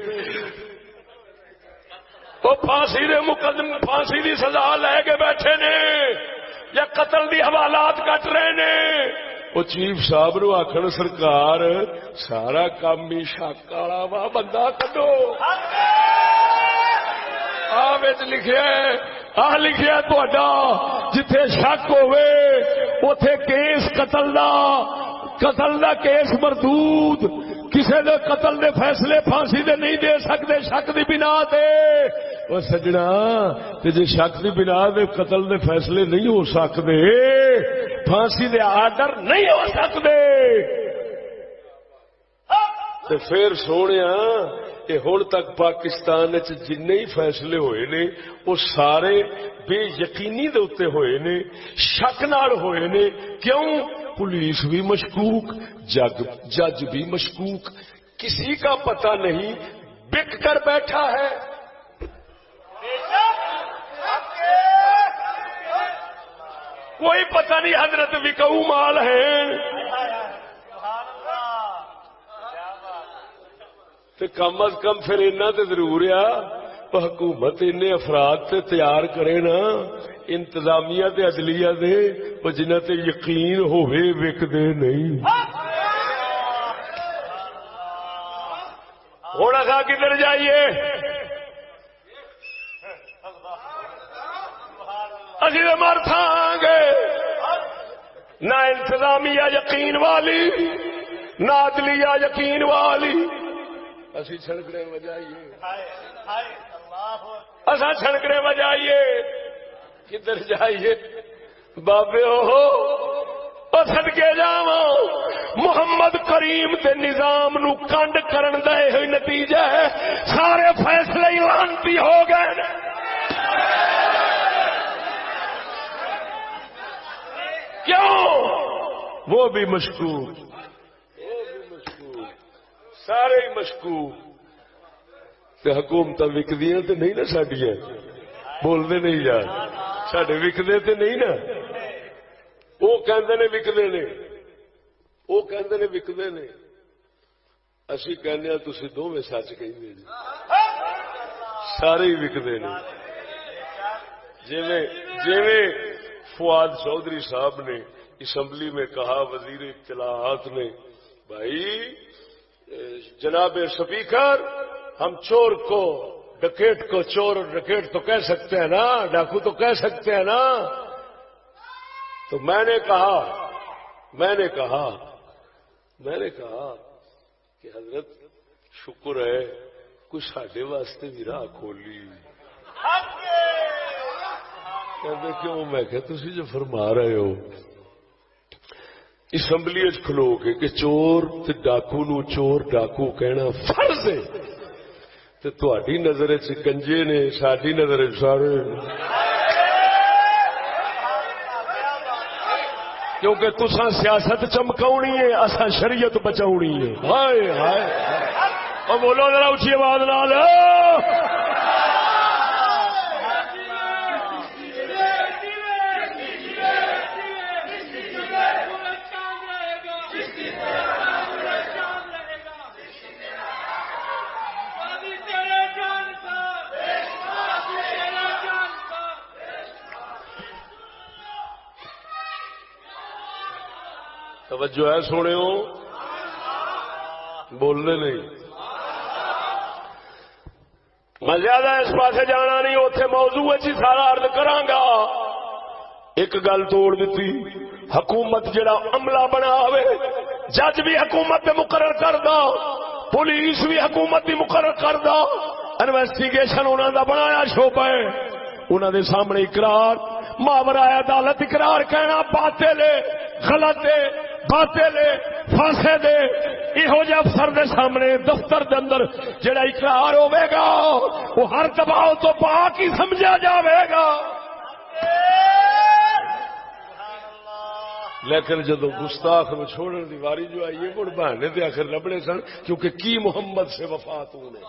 وہ پھانسی دے مقدم پھانسی دی سزا لے کے بیٹھے نے یا قتل دی حوالات کٹ رہے نے، وہ چیف صاحب نو آخر سرکار سارا کام ہی شک والا وا، بندہ کڈو۔ لکھیا تہاڈا جتھے شک ہوئے اوتھے کیس قتل دا کیس مردود، کسے دے قتل دے فیصلے پھانسی دے نہیں دے سکتے شک دی بنا تے۔ وہ سجنا تے جے شک دی بنا دے قتل دے فیصلے نہیں ہو سکتے، پھانسی دے آرڈر نہیں ہو سکتے، تے پھر سونیا یہ ہن تک پاکستان جن ہی فیصلے ہوئے نے وہ سارے بے یقینی دے اوتے ہوئے نے، شک نال ہوئے نے۔ کیوں؟ پولیس بھی مشکوک، جج بھی مشکوک، کسی کا پتہ نہیں بک کر بیٹھا ہے۔ کوئی پتہ نہیں حضرت وکاؤ مال ہے، تو کم از کم پھر اینا تے ضرور ہے حکومت ان افراد تے تیار کرے نا، انتظامیہ تے عدلیہ دے وہ جنہ تے یقین ہوئے وکدے نہیں۔ ہوں اگا کدھر جائیے؟ اسی تو مر تھاں گے، نہ انتظامیہ یقین والی، نہ عدلیہ یقین والی، اسی چھڑکڑے بجائیے اصا چھڑکڑے بجائیے کدھر جائیے بابے او صدقے جاواں محمد کریم دے نظام نو کنڈ کرن دا یہ نتیجہ ہے سارے فیصلے لعنتی ہو گئے کیوں وہ بھی مشکوک سارے ہی مشکوک تے حکومت وکدیاں تے نہیں نا ساڈیاں بولدے نہیں یار ساڈے وکدے تے نہیں نا وہ کہندے نے وکدے نے وہ کہندے نے وکدے نے اسی کہنے ہاں تسی دوویں سچ کہندے جی سارے ہی وکدے نے جویں فؤاد چودھری صاحب نے اسمبلی میں کہا وزیر اطلاعات نے بھائی جناب سپیکر ہم چور کو ڈکیٹ کو چور اور ڈکیٹ تو کہہ سکتے ہیں نا ڈاکو تو کہہ سکتے ہیں نا تو میں نے کہا کہ حضرت شکر ہے کچھ ساڈے واسطے بھی راہ کھولی کہتے کیوں میں کہ تسی جو فرما رہے ہو اسمبلی کھلو کے کہ چور تے ڈاکو نو چور ڈاکو کہنا فرض ہے تے تہاڈی نظر وچ گنجے نے ساڈی نظر وچ سارے کیونکہ تساں سیاست چمکاونی ہے اساں شریعت بچاونی ہے ہائے ہائے او بولو ذرا اونچی آواز نال توجہ ہے سونے ہو بولنے نہیں میں زیادہ اس پاسے جانا نہیں اوتھے موضوع ہی سارا عرض کراں ایک گل توڑ دیتی حکومت جڑا عملہ بنا ہوئے جج بھی حکومت دے مقرر کردا پولیس بھی حکومت دی مقرر کردا انویسٹیگیشن انہاں دا بنایا شعبہ ہے انہاں دے سامنے اقرار ماورائے عدالت اقرار کہنا باطل ہے غلط ہے باطل ہے فاسد ہے یہو جہ افسر دے سامنے دفتر دے اندر جڑا اقرار ہوے گا وہ ہر دباؤ تو پاک ہی سمجھا جاوے گا لیکن جدو گستاخ میں چھوڑنے دی واری جو آئی ہے مڑ بہانے تے آخر لبڑے سن کیونکہ کی محمد سے وفات ہونے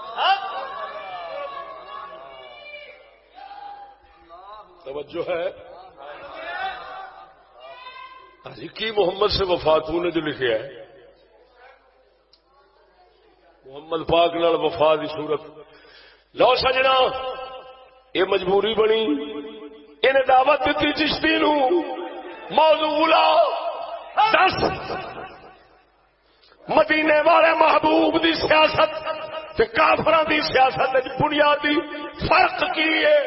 توجہ ہے کی محمد سے وفات نے جو لکھا ہے محمد پاک نال وفا دی صورت لو سجنا یہ مجبوری بنی انہیں دعوت دیتی چشتی نو موضوع لا 10 مدینے والے محبوب دی سیاست تے کافراں دی سیاست وچ بنیادی فرق کی ہے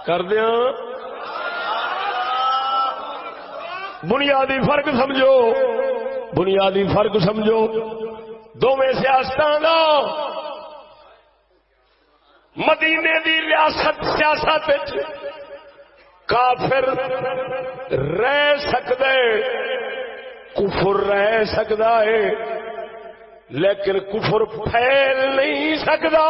کر دیاں بنیادی فرق سمجھو بنیادی فرق سمجھو دونوں سیاستاں دا مدینے دی ریاست سیاست کافر رہ سکدا ہے کفر رہ سکدا ہے لیکن کفر پھیل نہیں سکدا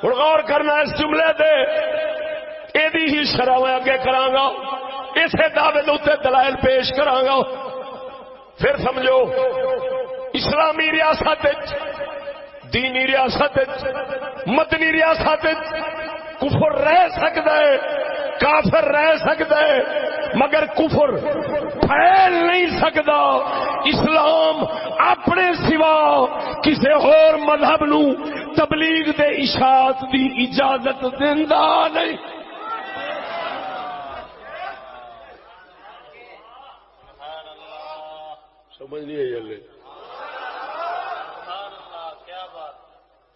غور کرنا اس جملے دے ایدی ہی شرح میں اگے کراں گا اسے دعوے دے دلائل پیش کراں گا پھر سمجھو اسلامی ریاست دینی ریاست مدنی ریاست کفر رہ سکتا ہے کافر رہ سکتا ہے مگر کفر پھیل نہیں سکتا اسلام اپنے سوا کسی اور مذہب نو تبلیغ دے اشاعت دی اجازت دیندا نہیں سمجھ نہیں آئی اللہ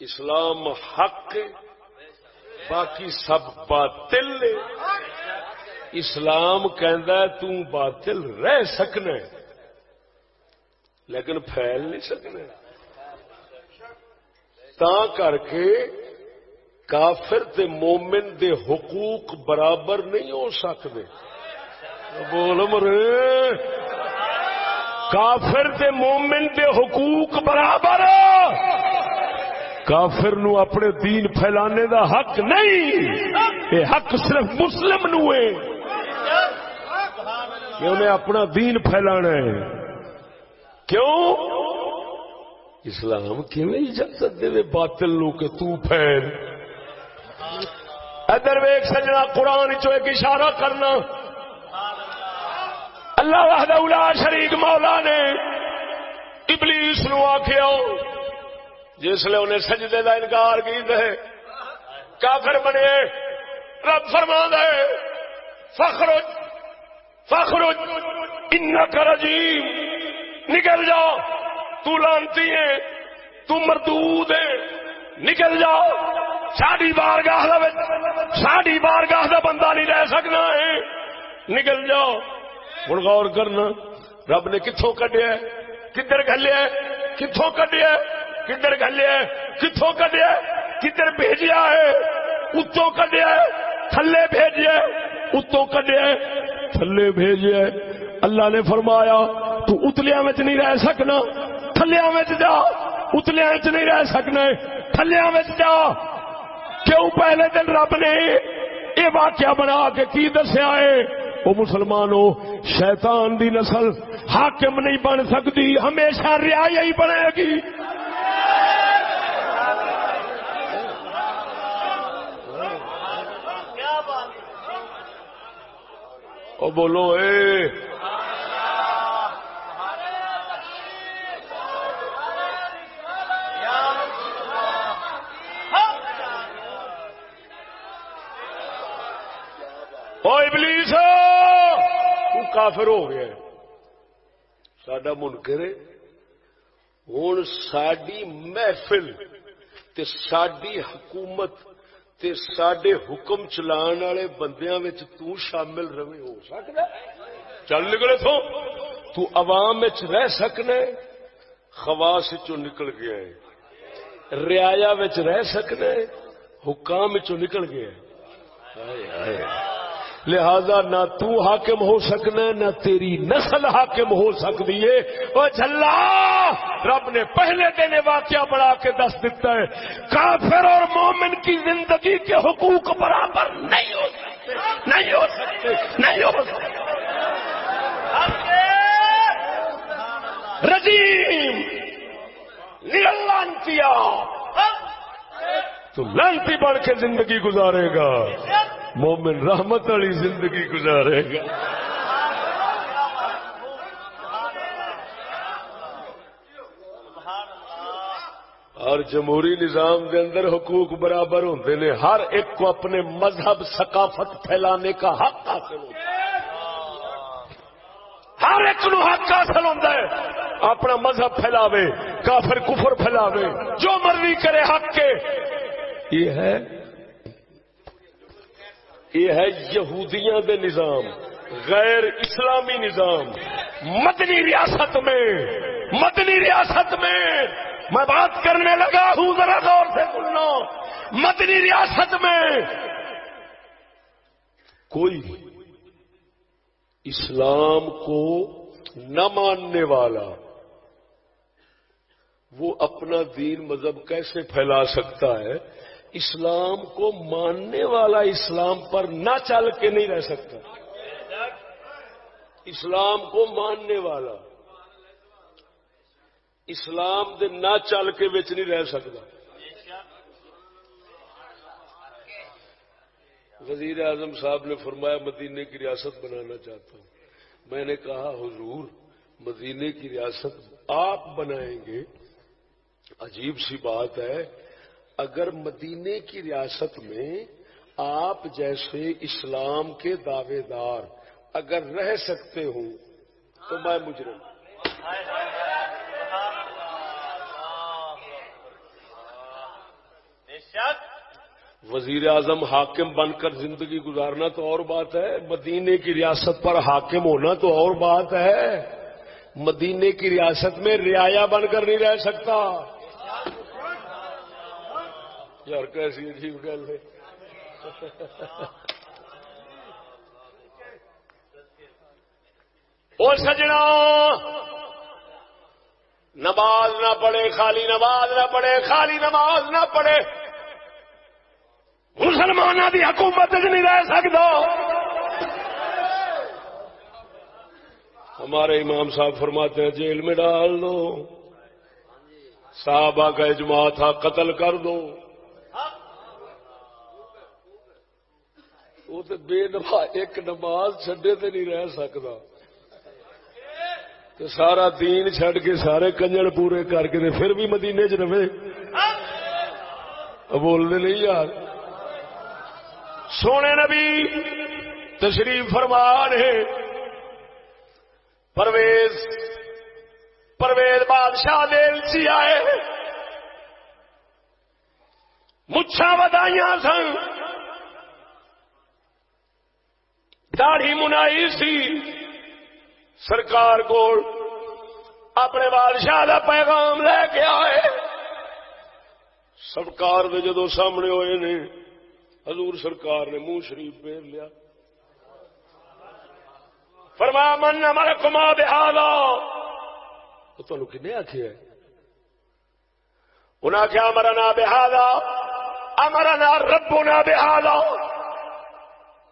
اسلام حق باقی سب باطل اسلام کہندا ہے تو باطل رہ سکنا لیکن پھیل نہیں سکنے. تا کر کے کافر تے مومن دے حقوق برابر نہیں ہو سکتے. بول مرے کافر تے مومن دے حقوق برابر. کافر نو اپنے دین پھیلانے دا حق نہیں، یہ حق صرف مسلم نو ہے کہ انہیں اپنا دین پھیلانا ہے. کیوں؟ اسلام کیویں اجازت دے باطل نو کہ تو پھیل. ادھر ویک سجنا قرآن چو ایک اشارہ کرنا. اللہ وحدہ لا شریک مولا نے ابلیس نو آکھیا جس لئے انہیں سجدے دا انکار کیتا ہے کافر بنے. رب فرما دے فخرج انک رجیم، نکل جا تو لانتی ہے، تو مردود ہے، نکل جا. ساڈی بارگاہ دا بندہ نہیں رہ سکنا ہے، نکل جا. ہن غور کرنا رب نے کتھوں کڈیا، کدھر گھلیا، کتھوں کڈیا، کدھر گھلیا، کتھوں کڈیا، کدھر بھیجیا ہے. اتوں کڈیا، تھلے بھیجیا، اتوں کڈیا، تھلے بھیجیا. اللہ نے فرمایا تو اتلیاں وچ نہیں رہ سکنا، تھلیاں وچ جا. اتلیاں وچ نہیں رہ سکنا، تھلیاں وچ جا. کیوں؟ پہلے دن رب نے یہ واقعہ بنا کے کی دسیا ہے وہ مسلمانوں شیطان دی نسل حاکم نہیں بن سکتی، ہمیشہ رعایا ہی بنے گی. او بولو اے او ابلیس تو کافر ہو گیا ساڈا منکر ہے. ہن ساڈی محفل تے ساڈی حکومت تے ساڈے حکم چلان والے بندیاں وچ تو شامل رہے ہو سکدا؟ چل نکلے تو عوام وچ رہ سکنے، خواص چوں نکل گیا ہے. رعایا وچ رہ سکنے، حکام چوں نکل گیا ہے. لہذا نہ تو حاکم ہو سکنا نہ تیری نسل حاکم ہو سکتی ہے. او جھلا رب نے پہلے دن واقعہ بڑھا کے دس دیتا ہے کافر اور مومن کی زندگی کے حقوق برابر نہیں ہو سکتے، نہیں ہو سکتے، نہیں ہو سکتے. رجیم لانتیا تو لانتی بڑھ کے زندگی گزارے گا، مومن رحمت والی زندگی گزارے گا. اور جمہوری نظام کے اندر حقوق برابر ہوتے ہیں، ہر ایک کو اپنے مذہب ثقافت پھیلانے کا حق حاصل ہوتا ہے. ہر ایک نو حق حاصل ہوتا ہے اپنا مذہب پھیلاوے، کافر کفر پھیلاوے، جو مرضی کرے حق کے. یہ ہے یہودیاں دے نظام، غیر اسلامی نظام. مدنی ریاست میں میں بات کرنے لگا ہوں، ذرا غور سے سننا. مدنی ریاست میں کوئی اسلام کو نہ ماننے والا وہ اپنا دین مذہب کیسے پھیلا سکتا ہے؟ اسلام کو ماننے والا اسلام پر نہ چل کے نہیں رہ سکتا. اسلام کو ماننے والا اسلام دے نہ چل کے بچ نہیں رہ سکتا. وزیر اعظم صاحب نے فرمایا مدینے کی ریاست بنانا چاہتا ہوں. میں نے کہا حضور مدینے کی ریاست آپ بنائیں گے؟ عجیب سی بات ہے، اگر مدینے کی ریاست میں آپ جیسے اسلام کے دعوے دار اگر رہ سکتے ہوں تو میں مجرم. وزیر اعظم حاکم بن کر زندگی گزارنا تو اور بات ہے، مدینے کی ریاست پر حاکم ہونا تو اور بات ہے. مدینے کی ریاست میں رعایا بن کر نہیں رہ سکتا. یار کیسی عجیب گل ہے. اور سجنا نماز نہ پڑھے خالی نماز نہ پڑھے خالی نماز نہ پڑھے مسلمانوں کی حکومت نہیں رہ سکتا. ہمارے امام صاحب فرماتے ہیں جیل میں ڈال دو، صحابہ کا اجماع تھا قتل کر دو. وہ تو بے نماز ایک نماز چھڈے تے نہیں رہ سکتا، تو سارا دین چھڈ کے سارے کنجر پورے کر کے پھر بھی مدینے چ رہے. بولنے نہیں یار. سونے نبی تشریف فرما ہے. پرویز بادشاہ دل سی آئے، مچھاں ودائیاں سن، داڑھی منائی سی. سرکار کو اپنے بادشاہ کا پیغام لے کے آئے. سرکار دے جدو سامنے ہوئے نے حضور سرکار نے منہ شریف پھیر لیا. فرمایا من امرکما بہذا. تو تمہیں کنے آخیا؟ انہاں کیا امرنا بہذا امرنا ربنا بہذا.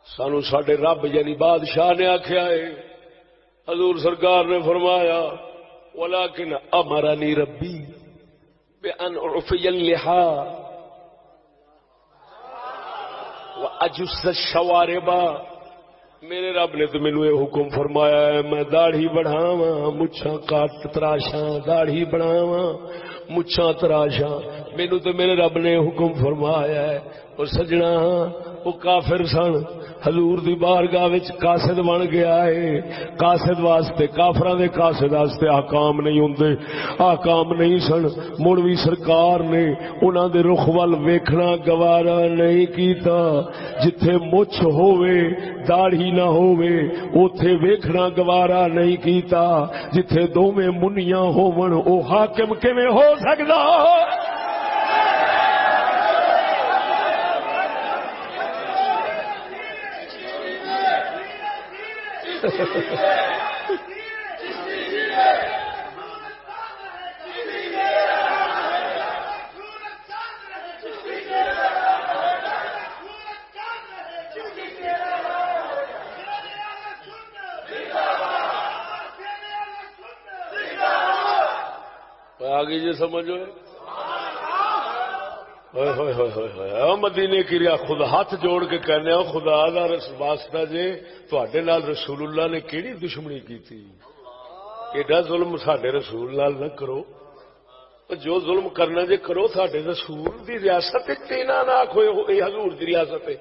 سانو ساڈے رب یعنی بادشاہ نے آخیا ہے. حضور سرکار نے فرمایا ولیکن امرنی ربی بان اعفی اللحا واجس الشوارب. میرے رب نے تو مینوں یہ حکم فرمایا ہے میں داڑھی بڑھاواں مچھاں کاٹ تراشاں، داڑھی بڑھاواں مچھاں تراشاں. مینوں تو میرے رب نے حکم فرمایا ہے. اور سجنا وہ کافر سن، حضور دی بارگاہ وچ قاصد بن گیا ہے. قاصد واسطے کافراں دے قاصد واسطے احکام نہیں ہوندے، احکام نہیں سن. مڑ وی سرکار نے انہاں دے رخ ول ویکھنا گوارا نہیں کیتا. جتھے مچھ ہووے داڑھی نہ ہووے اوتھے ویکھنا گوارا نہیں کیتا. جتھے دوویں منیاں ہون او حاکم کیویں ہو سکدا؟ آگے جی سمجھو مدینے کی ریا خود ہاتھ جوڑ کے کہنے ہو خدا دا واسطہ جے تواڈے نال رسول اللہ نے کیڑی دشمنی کی تھی؟ ایڈا ظلم ساڈے رسول نال نہ کرو. جو ظلم کرنا جے کرو ساڈے رسول دی ریاست تینا نہ آکھو یہ حضور دی ریاست ہے.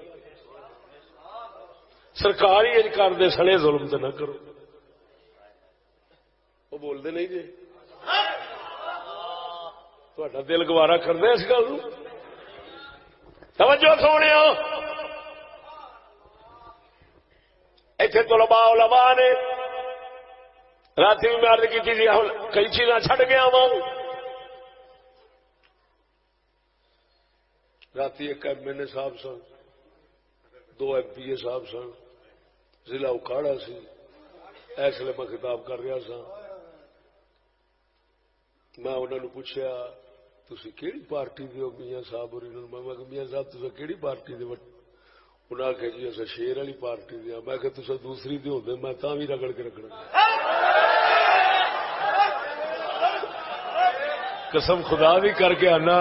سرکار ہی اج کر دے سڑے ظلم تے نہ کرو. وہ بول دے نہیں جی تہاڈا دل گوارا کردا اس گل نوں؟ توجہ سونے ایتھے طلباء علماء نے رات بھی میں عرض کی تھی کئی چیزاں چھڈ گیا وا. رات ایک MNA صاحب سن، 2 MPA صاحب سن، ضلع اکھاڑا سی. اس لیے میں خطاب کر رہا سا. میں انہوں نے پوچھا تسی کیڑی پارٹی دے ہو میاں صاحب اور میں کہ میاں صاحب تسا کیڑی پارٹی دے؟ انہوں نے آخیا جی اصل شیر والی پارٹی دیا. میں کہ تسا دوسری دے ہوندے میں تاں بھی رگڑ کے رکھنا. قسم خدا بھی کر کے آنا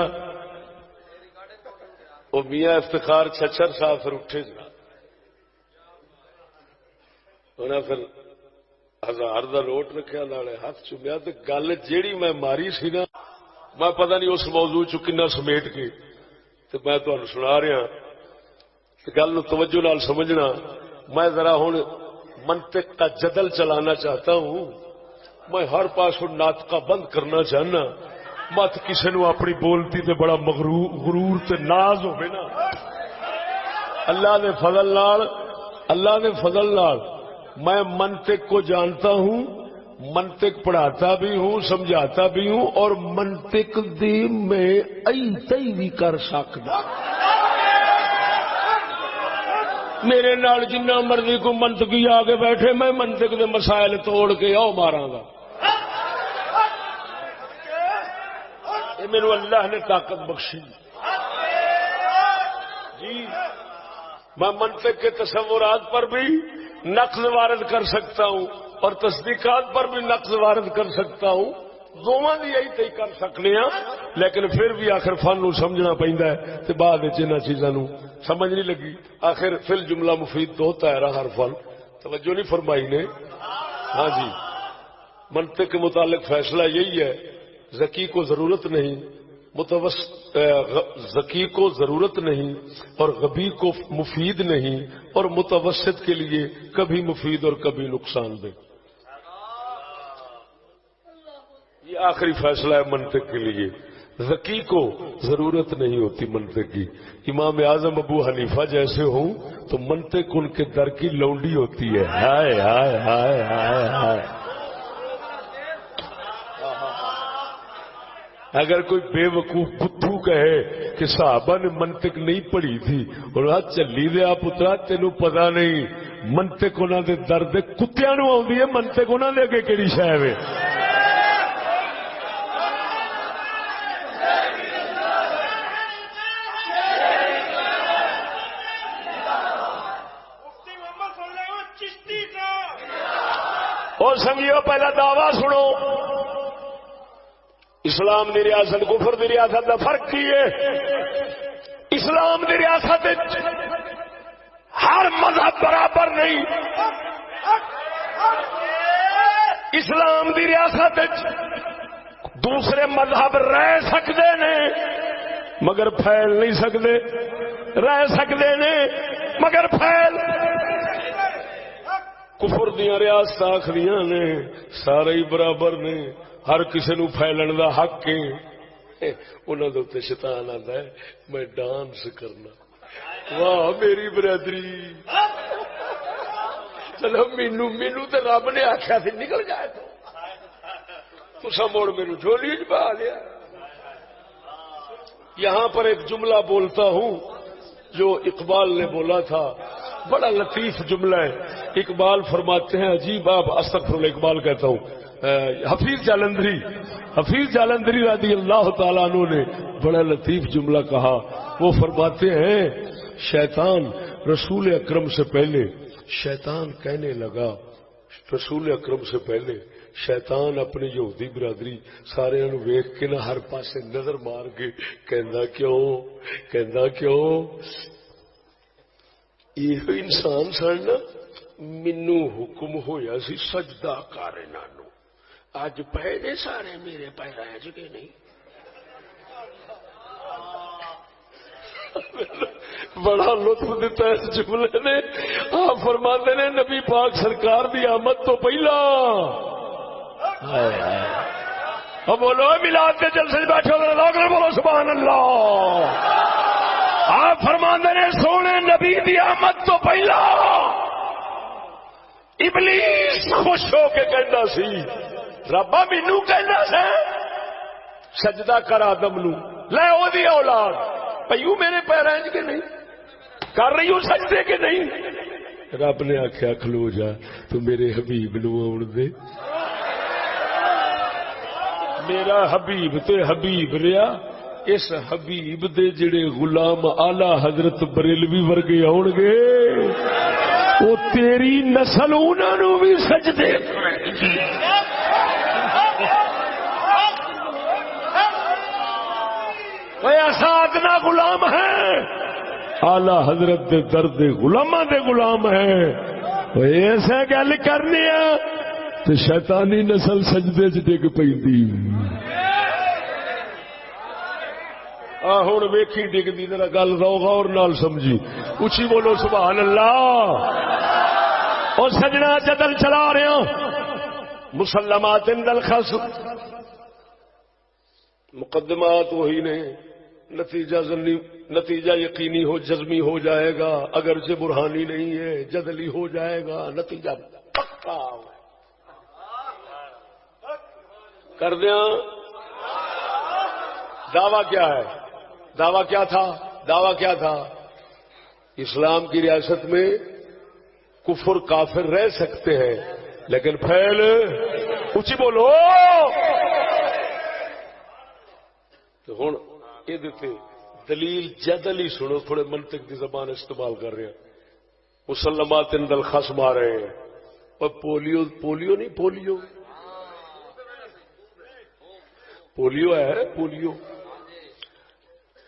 وہ میاں افتخار چھچر صاحب پھر اٹھے جا. انہیں پھر 1000 دا نوٹ رکھیا نالے ہاتھ چومیا تے گل جیڑی میں ماری سی نا میں پتہ نہیں اس موضوع چ کنا سمیٹ کے تے میں تانوں سنا رہا. گل نو توجہ نال سمجھنا. میں ذرا ہن منطق کا جدل چلانا چاہتا ہوں. میں ہر پاسوں ناطقہ بند کرنا چاہنا. مت کسی نو اپنی بولتی تے بڑا غرور تے ناز ہوے نا. اللہ دے فضل نال میں منطق کو جانتا ہوں منطق پڑھاتا بھی ہوں سمجھاتا بھی ہوں اور منطق دی میں ای بھی کر سکتا. میرے نال جنہ مرضی کو منطقی آ کے بیٹھے میں منطق دے مسائل توڑ کے آؤ ماراں گا. یہ میرے اللہ نے طاقت بخشی جی. میں منطق کے تصورات پر بھی نقض وارد کر سکتا ہوں اور تصدیقات پر بھی نقض وارد کر سکتا ہوں. دونوں دی یہی تی کر سکنے ہاں لیکن پھر بھی آخر فن نو سمجھنا پیندا ہے تے بعد وچ انہاں چیزاں نو سمجھ نہیں لگی. آخر فل جملہ مفید تو ہوتا ہے ہر فن. توجہ نہیں فرمائی نے. ہاں جی منطق کے متعلق فیصلہ یہی ہے ذکی کو ضرورت نہیں ذکی کو ضرورت نہیں اور غبی کو مفید نہیں اور متوسط کے لیے کبھی مفید اور کبھی نقصان دہ. یہ آخری فیصلہ ہے منطق کے لیے. ذکی کو ضرورت نہیں ہوتی منطق کی. امام اعظم ابو حنیفہ جیسے ہوں تو منطق ان کے در کی لونڈی ہوتی ہے. ہائے ہائے ہائے ہائے ہائے. اگر کوئی بے وقوف بدھو کہے کہ صحابہ نے منطق نہیں پڑھی تھی اور چلی دیا پترا تینوں پتا نہیں منطق انہوں دے درد کتیاں نو آتی ہے منطق انہوں دے اگے کہڑی شے ہے. اور سنگیو پہلا دعویٰ سنو. اسلام دی ریاست کفر دی ریاست دا فرق کی ہے. اسلام دی ریاست ہر مذہب برابر نہیں. اسلام دی ریاست دوسرے مذہب رہ سکتے نے مگر پھیل نہیں سکتے. رہ سکتے نے مگر پھیل. کفر دیاں ریاست آخریاں نے سارے ہی برابر نے ہر کسی نو پھیلن دا حق ہے. انہوں نے اتنے شیطان آتا ہے میں ڈانس کرنا. واہ میری برادری. چلو مینو تو رب نے آخیا تھی نکل جائے تو سا موڑ میرے جھولی چ پا لیا. یہاں پر ایک جملہ بولتا ہوں جو اقبال نے بولا تھا. بڑا لطیف جملہ ہے. اقبال فرماتے ہیں عجیب آپ استغفر اللہ اقبال کہتا ہوں حفیظ جالندری رضی اللہ تعالیٰ عنہ نے بڑا لطیف جملہ کہا. وہ فرماتے ہیں شیطان رسول اکرم سے پہلے شیطان کہنے لگا رسول اکرم سے پہلے شیطان اپنی یہودی برادری سارے انہوں ویکھ کے نہ ہر پاسے نظر مار کے کہندا کیوں یہ انسان سن مینو حکم ہویا سی سجدہ کر انہاں نو اج پے نے سارے میرے پیراں وچ کہ نہیں. بڑا لطف دیتا ہے اس جملے نے. آپ فرماتے نے نبی پاک سرکار دی آمد تو پہلا اب بولو میلاد کے جلسے بیٹھے بولو سبحان اللہ. آپ فرماتے نے سونے نبی دی آمد تو پہلا ابلیس خوش ہو کے کہنا سی ربا مینو کہنا سی سجدہ کر آدم نو لے او دی اولاد پیو میرے پیراں کے نہیں کر رہی ہوں سجدے کے نہیں. رب نے آخیا کھلو جا تو میرے حبیب نو آن دے. میرا حبیب تے حبیب رہا. اس حبیب دے جڑے غلام آلہ حضرت بریلوی ورگے آن گے وہ تیری نسل انہوں نے بھی سجدے ادنا غلام ہیں آلہ حضرت دے درد غلاماں دے غلام ہیں. ایسا گل کرنی ہے تو شیطانی نسل سجدے چ ڈگ پی. ہوں ویکھی ڈگدی ذرا گل غور نال سمجھی. اچھی بولو سبحان اللہ. اور سجنا جدل چلا رہے ہوں مسلمات عند الخصم مقدمات وہی نے. نتیجہ یقینی ہو جزمی ہو جائے گا اگرچہ برہانی نہیں ہے. جدلی ہو جائے گا نتیجہ پکا. کر دیا دعویٰ کیا ہے؟ دعویٰ کیا تھا؟ دعویٰ کیا تھا؟ اسلام کی ریاست میں کفر کافر رہ سکتے ہیں لیکن پھیل اچھی بولو تو ہوں یہ دیتے دلیل جدل ہی سنو، تھوڑے منطق کی زبان استعمال کر رہے ہیں. مسلمات عند الخصم آ رہے ہیں. اور پولیو نہیں، پولیو ہے. پولیو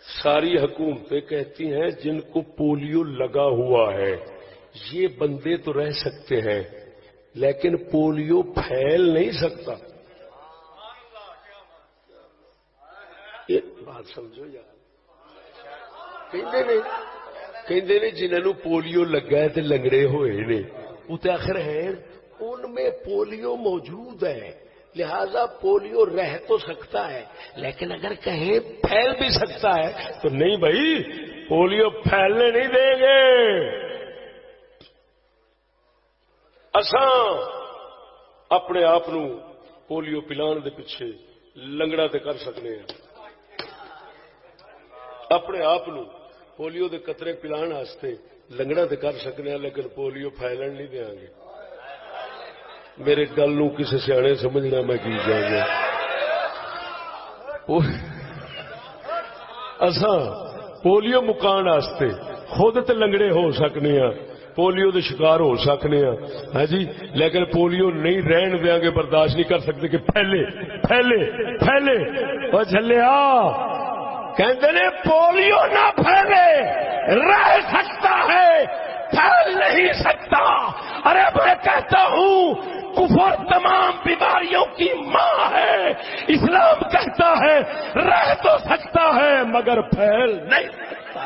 ساری حکومتیں کہتی ہیں جن کو پولیو لگا ہوا ہے یہ بندے تو رہ سکتے ہیں لیکن پولیو پھیل نہیں سکتا. یہ بات سمجھو یار. کہندے نے جنہوں پولیو لگا ہے تے لنگڑے ہوئے نے وہ تو آخر ہیں ان میں پولیو موجود ہے لہذا پولیو رہ تو سکتا ہے لیکن اگر کہیں پھیل بھی سکتا ہے تو نہیں بھائی پولیو پھیلنے نہیں دیں گے. اساں اپنے آپ پولیو پلان دے پیچھے لنگڑا تے کر سکنے ہیں. اپنے آپ پولیو دے قطرے پلان واسطے لنگڑا تے کر سکنے ہیں لیکن پولیو پھیلن نہیں دیا گے. میرے گل نو کسی سیانے سمجھنا میں کی جائے گا. اساں پولیو مکان واسطے خود تے لنگڑے ہو سکنے ہیں، پولیو دے شکار ہو سکنے ہیں ہاں جی، لیکن پولیو نہیں رہن دیا گے، برداشت نہیں کر سکتے کہ پھیلے پھیلے پھیلے. اور جھلیا کہتے ہیں پولیو نہ پھیلے، رہ سکتا ہے پھیل نہیں سکتا. ارے میں کہتا ہوں کفر تمام بیماریوں کی ماں ہے. اسلام کہتا ہے رہ تو سکتا ہے مگر پھیل نہیں سکتا.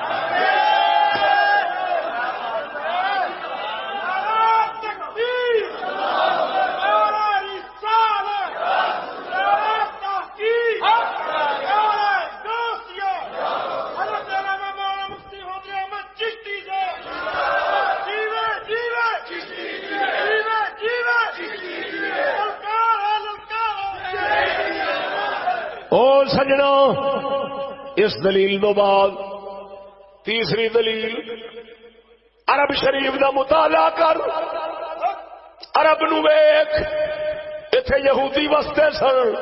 او سجنا اس دلیل تو بعد تیسری دلیل عرب شریف دا مطالعہ کر. عرب نو ویکھ، ایتھے یہودی وستے سن،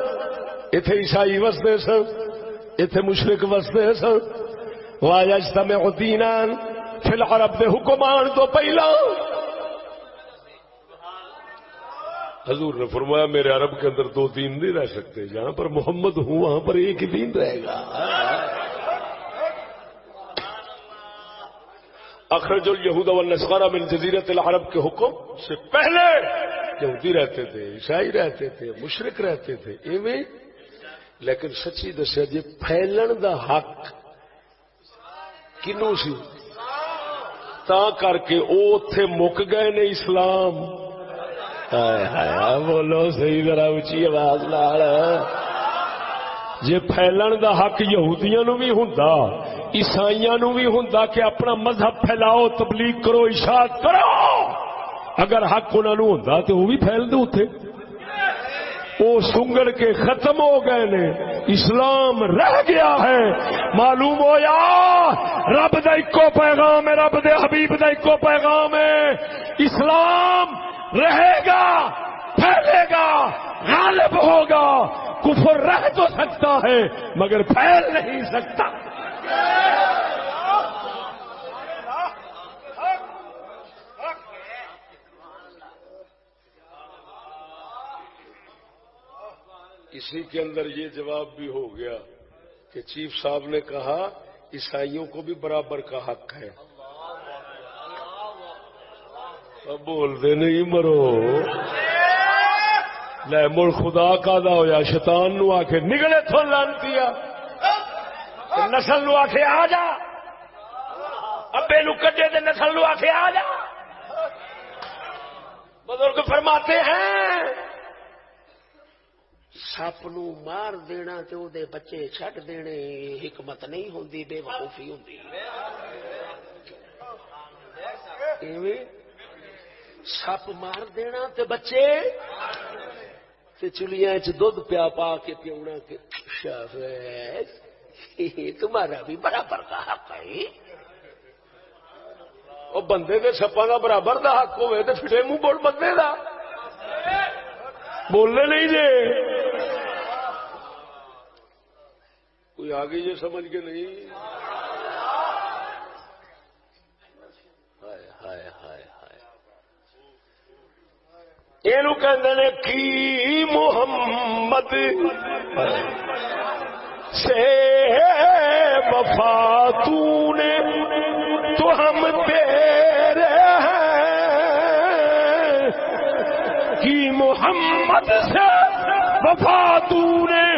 ایتھے عیسائی وستے سن، ایتھے مشرک وستے سن. وَيَجْتَمِعُ دِينًا فِي الْعَرَبِ دے حکمان تو پہلا حضور نے فرمایا میرے عرب کے اندر دو دین نہیں رہ سکتے، جہاں پر محمد ہوں وہاں پر ایک ہی دین رہے گا. اخرج الیہود والنصارى من جزیرۃ العرب کے حکم سے پہلے یہودی رہتے تھے، عیسائی رہتے تھے، مشرک رہتے تھے ایویں. لیکن سچی دسیا جی پھیلن دا حق کنوں سی تا کر کے او اوتھے مک گئے نے اسلام. بولو صحیح ذرا اچھی آواز نال. جے پھیلن دا حق یہودیاں نو بھی ہوندا، عیسائیاں نو بھی ہوندا کہ اپنا مذہب پھیلاؤ، تبلیغ کرو، اشاعت کرو، اگر حق انہاں نو ہوندا تے وہ بھی پھیل دے اوتھے. وہ سنگڑ کے ختم ہو گئے نے، اسلام رہ گیا ہے. معلوم ہو یا رب دا اکو پیغام ہے، رب دے حبیب دا اکو پیغام ہے. اسلام رہے گا، پھیلے گا، غالب ہوگا. کفر رہ تو سکتا ہے مگر پھیل نہیں سکتا. اسی کے اندر یہ جواب بھی ہو گیا کہ چیف صاحب نے کہا عیسائیوں کو بھی برابر کا حق ہے. اب بول دے نہیں مرو. لے مڑ خدا کا دا ہویا شیطان نو آکھے نگلے تھو لانتیا، نسل نو آکھے آ جا، ابے نو کڈے تے نسل نو آکھے آ جا. بزرگ فرماتے ہیں سپ نو مار دینا تے او دے بچے چھڈ دینے حکمت نہیں ہوندی، بے وقوفی ہوندی. ایویں سپ مار دینا تے بچے چلیاں دھد پیا پا کے پیونا کہ شاباش تمہارا بھی برابر کا حق ہے. وہ بندے کے سپا کا برابر دا حق ہوئے تو پھٹے منہ بول بندے دا بولنے نہیں جے کوئی آگے یہ سمجھ کے نہیں. ہائے ہائے ہائے ہائے یہ کہ کی محمد سے وفا تو نے تو ہم تیرے ہیں کی محمد سے وفا تو نے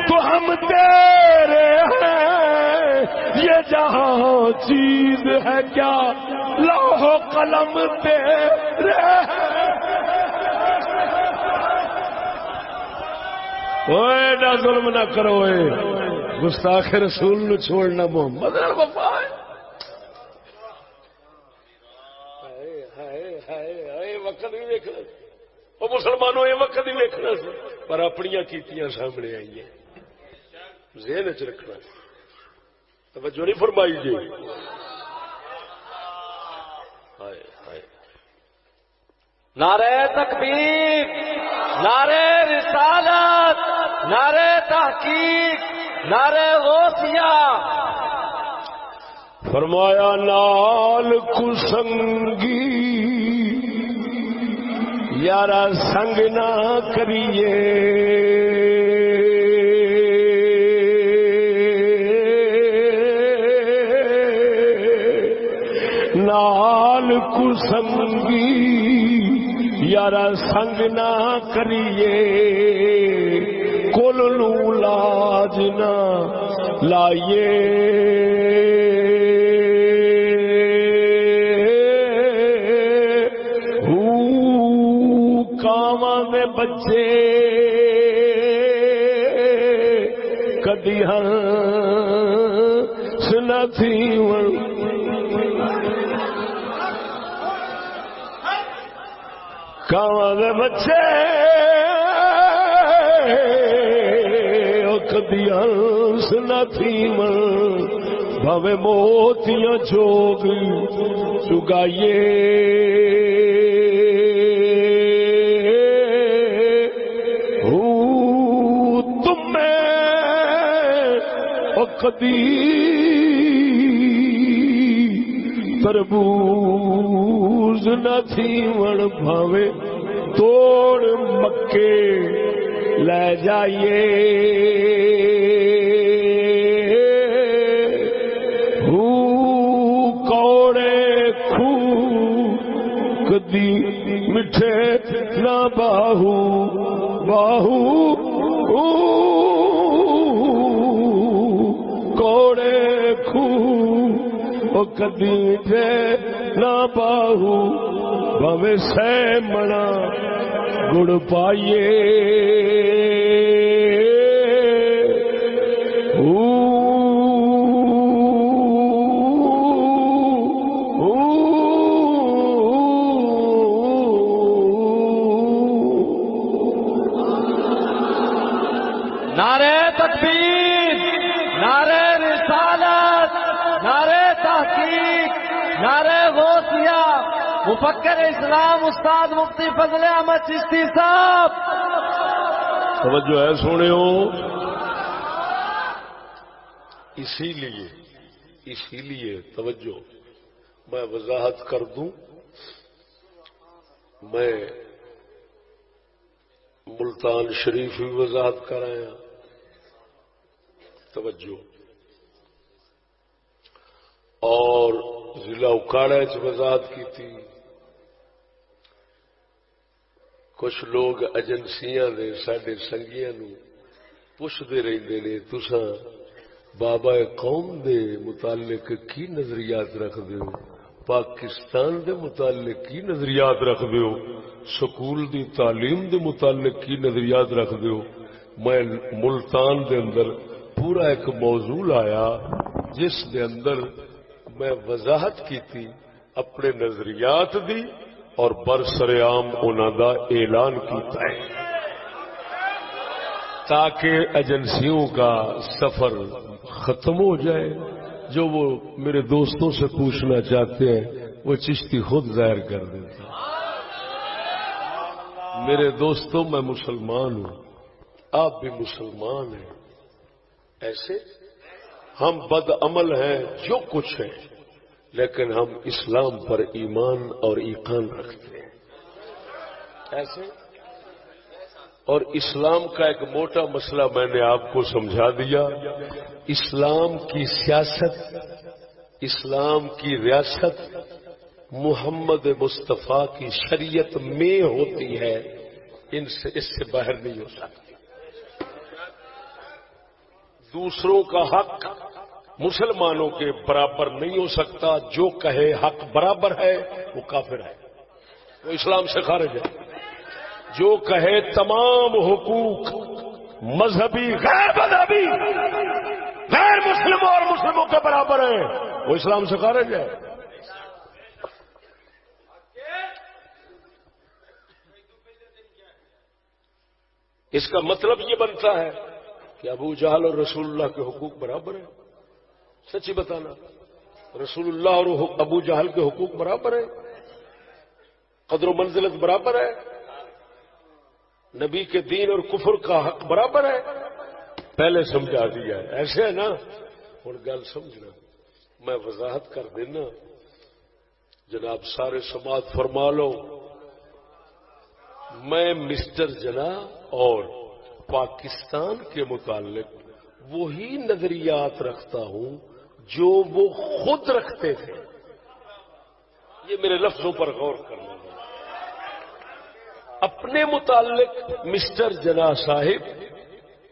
تو ہم تیرے ہیں یہ جہاں چیز ہے کیا لوح و قلم تیرے ہیں. اوے نہ ظلم نہ کرو گستاخ رسول نو چھوڑنا محمد وفا ہے. وقت بھی ویکنا وہ مسلمانوں یہ وقت بھی ویکنا پر اپنی کیتیاں سامنے آئی ہیں ذہن چ رکھنا. توجہ نہیں فرمائی جی. نعرہ تکبیر، نعرہ رسالت، نعرہ تحقیق، نعرہ غوثیہ. فرمایا نال کسنگی یارا سنگ نہ کریے نال کسنگی یارا سنگ نہ کریے کل نو لاج نہ لائیے کاواں دے بچے کدی ہنس نہ تھی کاواں دے بچے کدی ہنس نہ تھی بھاوے موتیاں چوگ چگائیے کدی تربوز نہ تھی وڑ بھاوے توڑ مکے لے جائیے کوڑے خو کدی میٹھے نہ باہو باہو کوڑے خو کدی تھے نہ باہو بھوے سے منا گڑ پائیے نعرہ تکبیر، نعرہ رسالت، نعرہ تحقیق، نعرہ غوثیہ. مفکر اسلام استاد مفتی فضل احمد چشتی صاحب. توجہ ہے سنو. اسی لیے توجہ میں وضاحت کر دوں. میں ملتان شریف بھی وضاحت کرایا. توجہ. اور ضلع اکاڑا وضاحت کی تھی. کچھ لوگ ایجنسیاں دے ساڈے سنگیاں نو پوچھتے رہتے نے تساں بابا قوم دے متعلق کی نظریات رکھتے ہو، پاکستان دے متعلق کی نظریات رکھتے ہو، سکول دی تعلیم دے متعلق کی نظریات رکھتے ہو. میں ملتان دے اندر پورا ایک موضوع لایا جس دے اندر میں وضاحت کی تھی اپنے نظریات دی اور برسر عام انہاں دا اعلان کیتا ہے. تاکہ ایجنسیوں کا سفر ختم ہو جائے. جو وہ میرے دوستوں سے پوچھنا چاہتے ہیں وہ چشتی خود ظاہر کر دیتا. میرے دوستوں میں مسلمان ہوں، آپ بھی مسلمان ہیں. ایسے ہم بد عمل ہیں جو کچھ ہیں، لیکن ہم اسلام پر ایمان اور ایقان رکھتے ہیں. ایسے اور اسلام کا ایک موٹا مسئلہ میں نے آپ کو سمجھا دیا. اسلام کی سیاست، اسلام کی ریاست محمد مصطفیٰ کی شریعت میں ہوتی ہے، اس سے باہر نہیں ہو سکتی. دوسروں کا حق مسلمانوں کے برابر نہیں ہو سکتا. جو کہے حق برابر ہے وہ کافر ہے، وہ اسلام سے خارج ہے. جو کہے تمام حقوق مذہبی غیر مذہبی غیر مسلموں اور مسلموں کے برابر ہیں، وہ اسلام سے خارج ہے. اس کا مطلب یہ بنتا ہے کہ ابو جہل اور رسول اللہ کے حقوق برابر ہیں. سچی بتانا، رسول اللہ اور ابو جہل کے حقوق برابر ہیں، قدر و منزلت برابر ہے، نبی کے دین اور کفر کا حق برابر ہے. پہلے سمجھا دیا ہے. ایسے ہے نا. اور گل سمجھنا، میں وضاحت کر دینا، جناب سارے سماعت فرما لو. میں مسٹر جنا اور پاکستان کے متعلق وہی نظریات رکھتا ہوں جو وہ خود رکھتے تھے. یہ میرے لفظوں پر غور کرنا. اپنے متعلق مسٹر جنا صاحب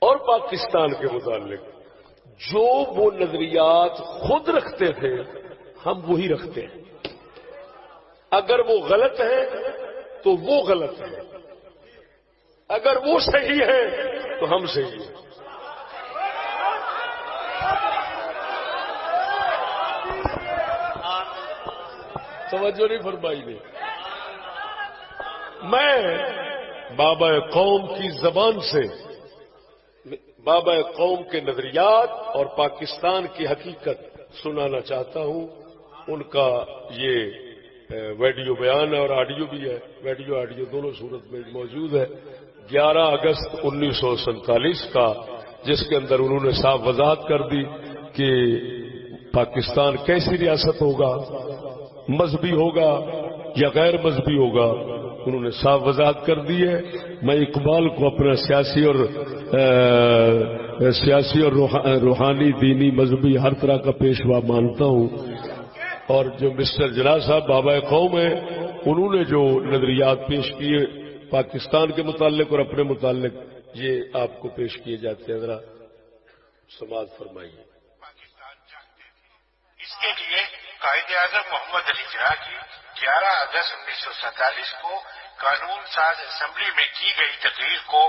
اور پاکستان کے متعلق جو وہ نظریات خود رکھتے تھے ہم وہی رکھتے ہیں. اگر وہ غلط ہے تو وہ غلط ہے، اگر وہ صحیح ہے تو ہم صحیح ہیں. توجہ نہیں فرمائی نے. میں بابا قوم کی زبان سے بابا قوم کے نظریات اور پاکستان کی حقیقت سنانا چاہتا ہوں. ان کا یہ ویڈیو بیان ہے اور آڈیو بھی ہے. ویڈیو آڈیو دونوں صورت میں موجود ہے. 11 اگست 1947 کا، جس کے اندر انہوں نے صاف وضاحت کر دی کہ پاکستان کیسی ریاست ہوگا، مذہبی ہوگا یا غیر مذہبی ہوگا. انہوں نے صاف وضاحت کر دی ہے. میں اقبال کو اپنا سیاسی اور روحانی، دینی، مذہبی ہر طرح کا پیشوا مانتا ہوں. اور جو مسٹر جنا صاحب بابا قوم ہیں، انہوں نے جو نظریات پیش کیے پاکستان کے متعلق اور اپنے متعلق، یہ آپ کو پیش کیے جاتے ہیں. ذرا سماعت فرمائیے. پاکستان چاہتے تھے. اس کے لیے قائد اعظم محمد علی جناح کی 11 اگست 1947 کو قانون ساز اسمبلی میں کی گئی تقریر کو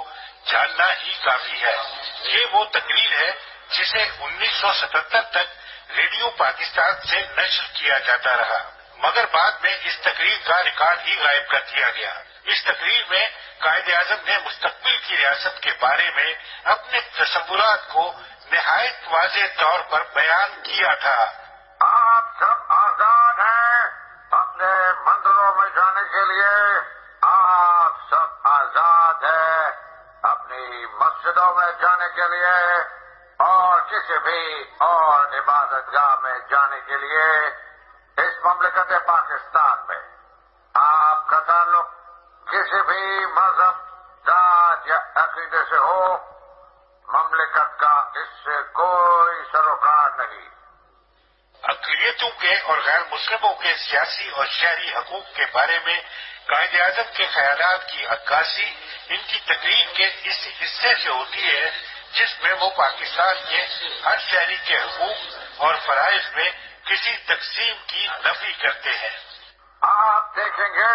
جاننا ہی کافی ہے. یہ وہ تقریر ہے جسے 1977 تک ریڈیو پاکستان سے نشر کیا جاتا رہا، مگر بعد میں اس تقریر کا ریکارڈ ہی غائب کر دیا گیا. اس تقریر میں قائد اعظم نے مستقبل کی ریاست کے بارے میں اپنے تصورات کو نہایت واضح طور پر بیان کیا تھا. آپ سب آزاد ہیں اپنے مندروں میں جانے کے لیے، آپ سب آزاد ہیں اپنی مسجدوں میں جانے کے لیے اور کسی بھی اور عبادت گاہ میں جانے کے لیے. اس مملکت پاکستان میں آپ کا تعلق کسی بھی مذہب، ذات یا عقیدے سے ہو، مملکت کا اس سے کوئی سروکار نہیں. اقلیتوں کے اور غیر مسلموں کے سیاسی اور شہری حقوق کے بارے میں قائد اعظم کے خیالات کی عکاسی ان کی تقریر کے اس حصے سے ہوتی ہے جس میں وہ پاکستان کے ہر شہری کے حقوق اور فرائض میں کسی تقسیم کی نفی کرتے ہیں. آپ دیکھیں گے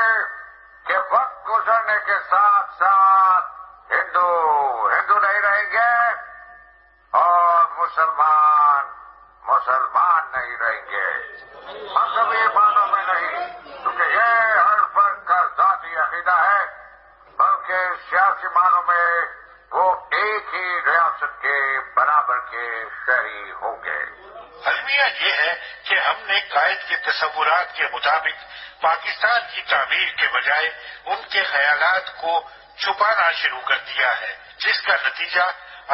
کہ وقت گزرنے کے ساتھ ساتھ ہندو نہیں رہیں گے اور مسلمان نہیں رہیں گے. مذہبی معنوں میں نہیں، کیونکہ یہ ہر فرد کا ذاتی عقیدہ ہے، بلکہ سیاسی معنوں میں وہ ایک ہی ریاست کے برابر کے شہری ہوں گے۔ المیہ یہ ہے کہ ہم نے قائد کے تصورات کے مطابق پاکستان کی تعمیر کے بجائے ان کے خیالات کو چھپانا شروع کر دیا ہے، جس کا نتیجہ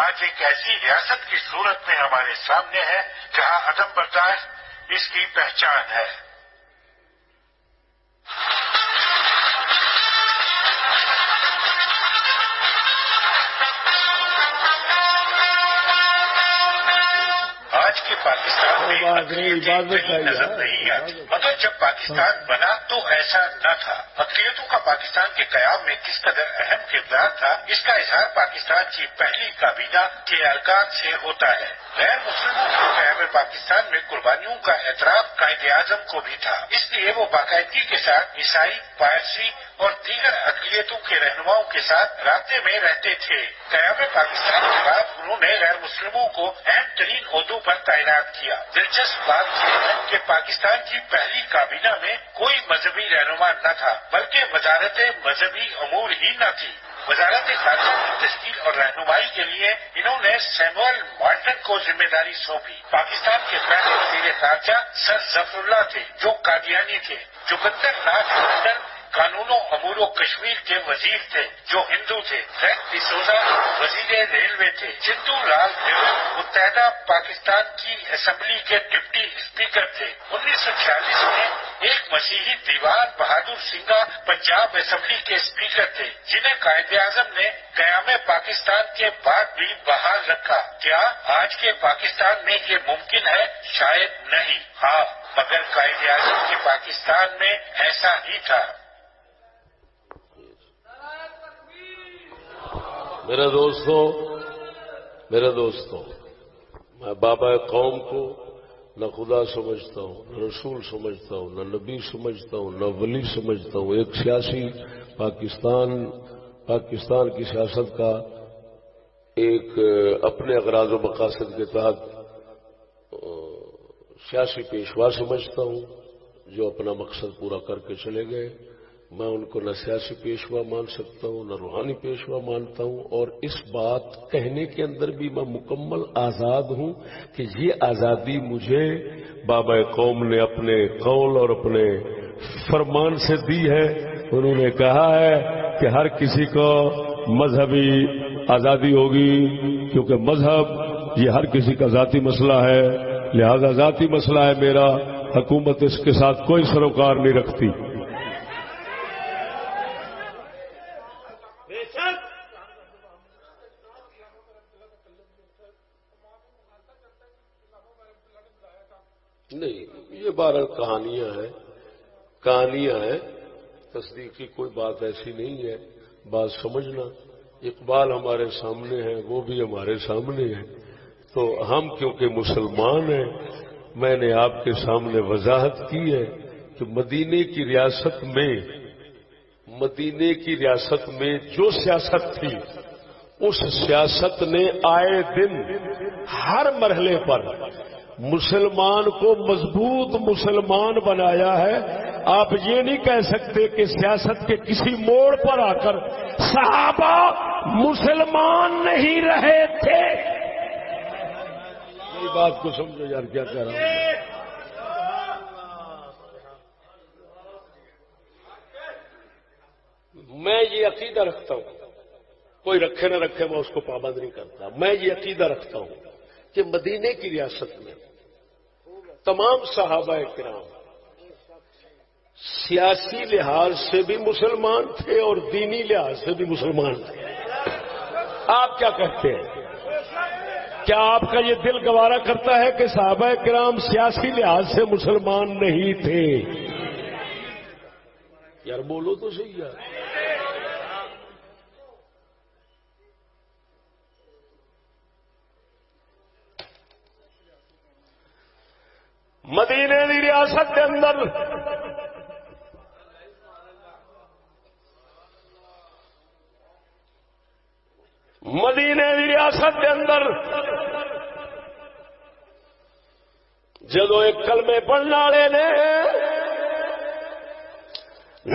آج ایک ایسی ریاست کی صورت میں ہمارے سامنے ہے جہاں عدم برداشت اس کی پہچان ہے۔ آج کے پاکستان میں اقلیتیں کہیں نظر نہیں آتی، مگر جب پاکستان بنا تو ایسا نہ تھا۔ اقلیتوں کا پاکستان کے قیام میں کس قدر اہم کردار تھا، اس کا اظہار پاکستان کی پہلی کابینہ کے ارکان سے ہوتا ہے۔ غیر مسلموں کے قیام پاکستان میں قربانیوں کا اعتراف قائد اعظم کو بھی تھا، اس لیے وہ باقاعدگی کے ساتھ عیسائی، پارسی اور دیگر اقلیتوں کے رہنماؤں کے ساتھ رابطے میں رہتے تھے۔ قیام پاکستان کے بعد انہوں نے غیر مسلموں کو اہم ترین عہدوں پر تعینات کیا۔ دلچسپ بات یہ ہے کہ پاکستان کی پہلی کابینہ میں کوئی مذہبی رہنما نہ تھا، بلکہ وزارت مذہبی امور ہی نہ تھی۔ وزارت خارجہ کی تشکیل اور رہنمائی کے لیے انہوں نے سیموئل مارٹن کو ذمہ داری سونپی۔ پاکستان کے پہلے وزیر خارجہ سر ظفر اللہ تھے، جو قادیانی تھے۔ جوگندر ناتھ منڈل قانون و امور و کشمیر کے وزیر تھے، جو ہندو تھے۔ ریڈ ڈسوزا وزیر ریلوے تھے۔ چندو لال نیہرو متحدہ پاکستان کی اسمبلی کے ڈپٹی اسپیکر تھے۔ 1946 میں ایک مسیحی دیوان بہادر سنگھا پنجاب اسمبلی کے اسپیکر تھے، جنہیں قائد اعظم نے قیام پاکستان کے بعد بھی بحال رکھا۔ کیا آج کے پاکستان میں یہ ممکن ہے؟ شاید نہیں، ہاں، مگر قائد اعظم کے پاکستان میں ایسا ہی تھا۔ میرے دوستوں، میں بابا قوم کو نہ خدا سمجھتا ہوں، نہ رسول سمجھتا ہوں، نہ نبی سمجھتا ہوں، نہ ولی سمجھتا ہوں۔ ایک سیاسی پاکستان کی سیاست کا ایک اپنے اغراض و مقاصد کے تحت سیاسی پیشوا سمجھتا ہوں، جو اپنا مقصد پورا کر کے چلے گئے۔ میں ان کو نہ سیاسی پیشوا مان سکتا ہوں، نہ روحانی پیشوا مانتا ہوں، اور اس بات کہنے کے اندر بھی میں مکمل آزاد ہوں کہ یہ آزادی مجھے بابا قوم نے اپنے قول اور اپنے فرمان سے دی ہے۔ انہوں نے کہا ہے کہ ہر کسی کو مذہبی آزادی ہوگی، کیونکہ مذہب یہ ہر کسی کا ذاتی مسئلہ ہے، لہذا ذاتی مسئلہ ہے میرا، حکومت اس کے ساتھ کوئی سروکار نہیں رکھتی۔ نہیں، یہ بہرحال کہانیاں ہیں، تصدیق کی کوئی بات ایسی نہیں ہے۔ بات سمجھنا، اقبال ہمارے سامنے ہے، وہ بھی ہمارے سامنے ہے، تو ہم کیونکہ مسلمان ہیں، میں نے آپ کے سامنے وضاحت کی ہے کہ مدینے کی ریاست میں جو سیاست تھی، اس سیاست نے آئے دن ہر مرحلے پر مسلمان کو مضبوط مسلمان بنایا ہے۔ آپ یہ نہیں کہہ سکتے کہ سیاست کے کسی موڑ پر آ کر صحابہ مسلمان نہیں رہے تھے۔ میری بات کو سمجھو یار، کیا کہہ رہا ہوں۔ میں یہ عقیدہ رکھتا ہوں، کوئی رکھے نہ رکھے میں اس کو پابند نہیں کرتا، میں یہ عقیدہ رکھتا ہوں کہ مدینے کی ریاست میں تمام صحابہ کرام سیاسی لحاظ سے بھی مسلمان تھے اور دینی لحاظ سے بھی مسلمان تھے۔ آپ کیا کہتے ہیں؟ کیا آپ کا یہ دل گوارا کرتا ہے کہ صحابہ کرام سیاسی لحاظ سے مسلمان نہیں تھے؟ یار بولو تو صحیح یار۔ مدینے کی ریاست کے اندر جدو ایک کلمے پڑھنے والے نے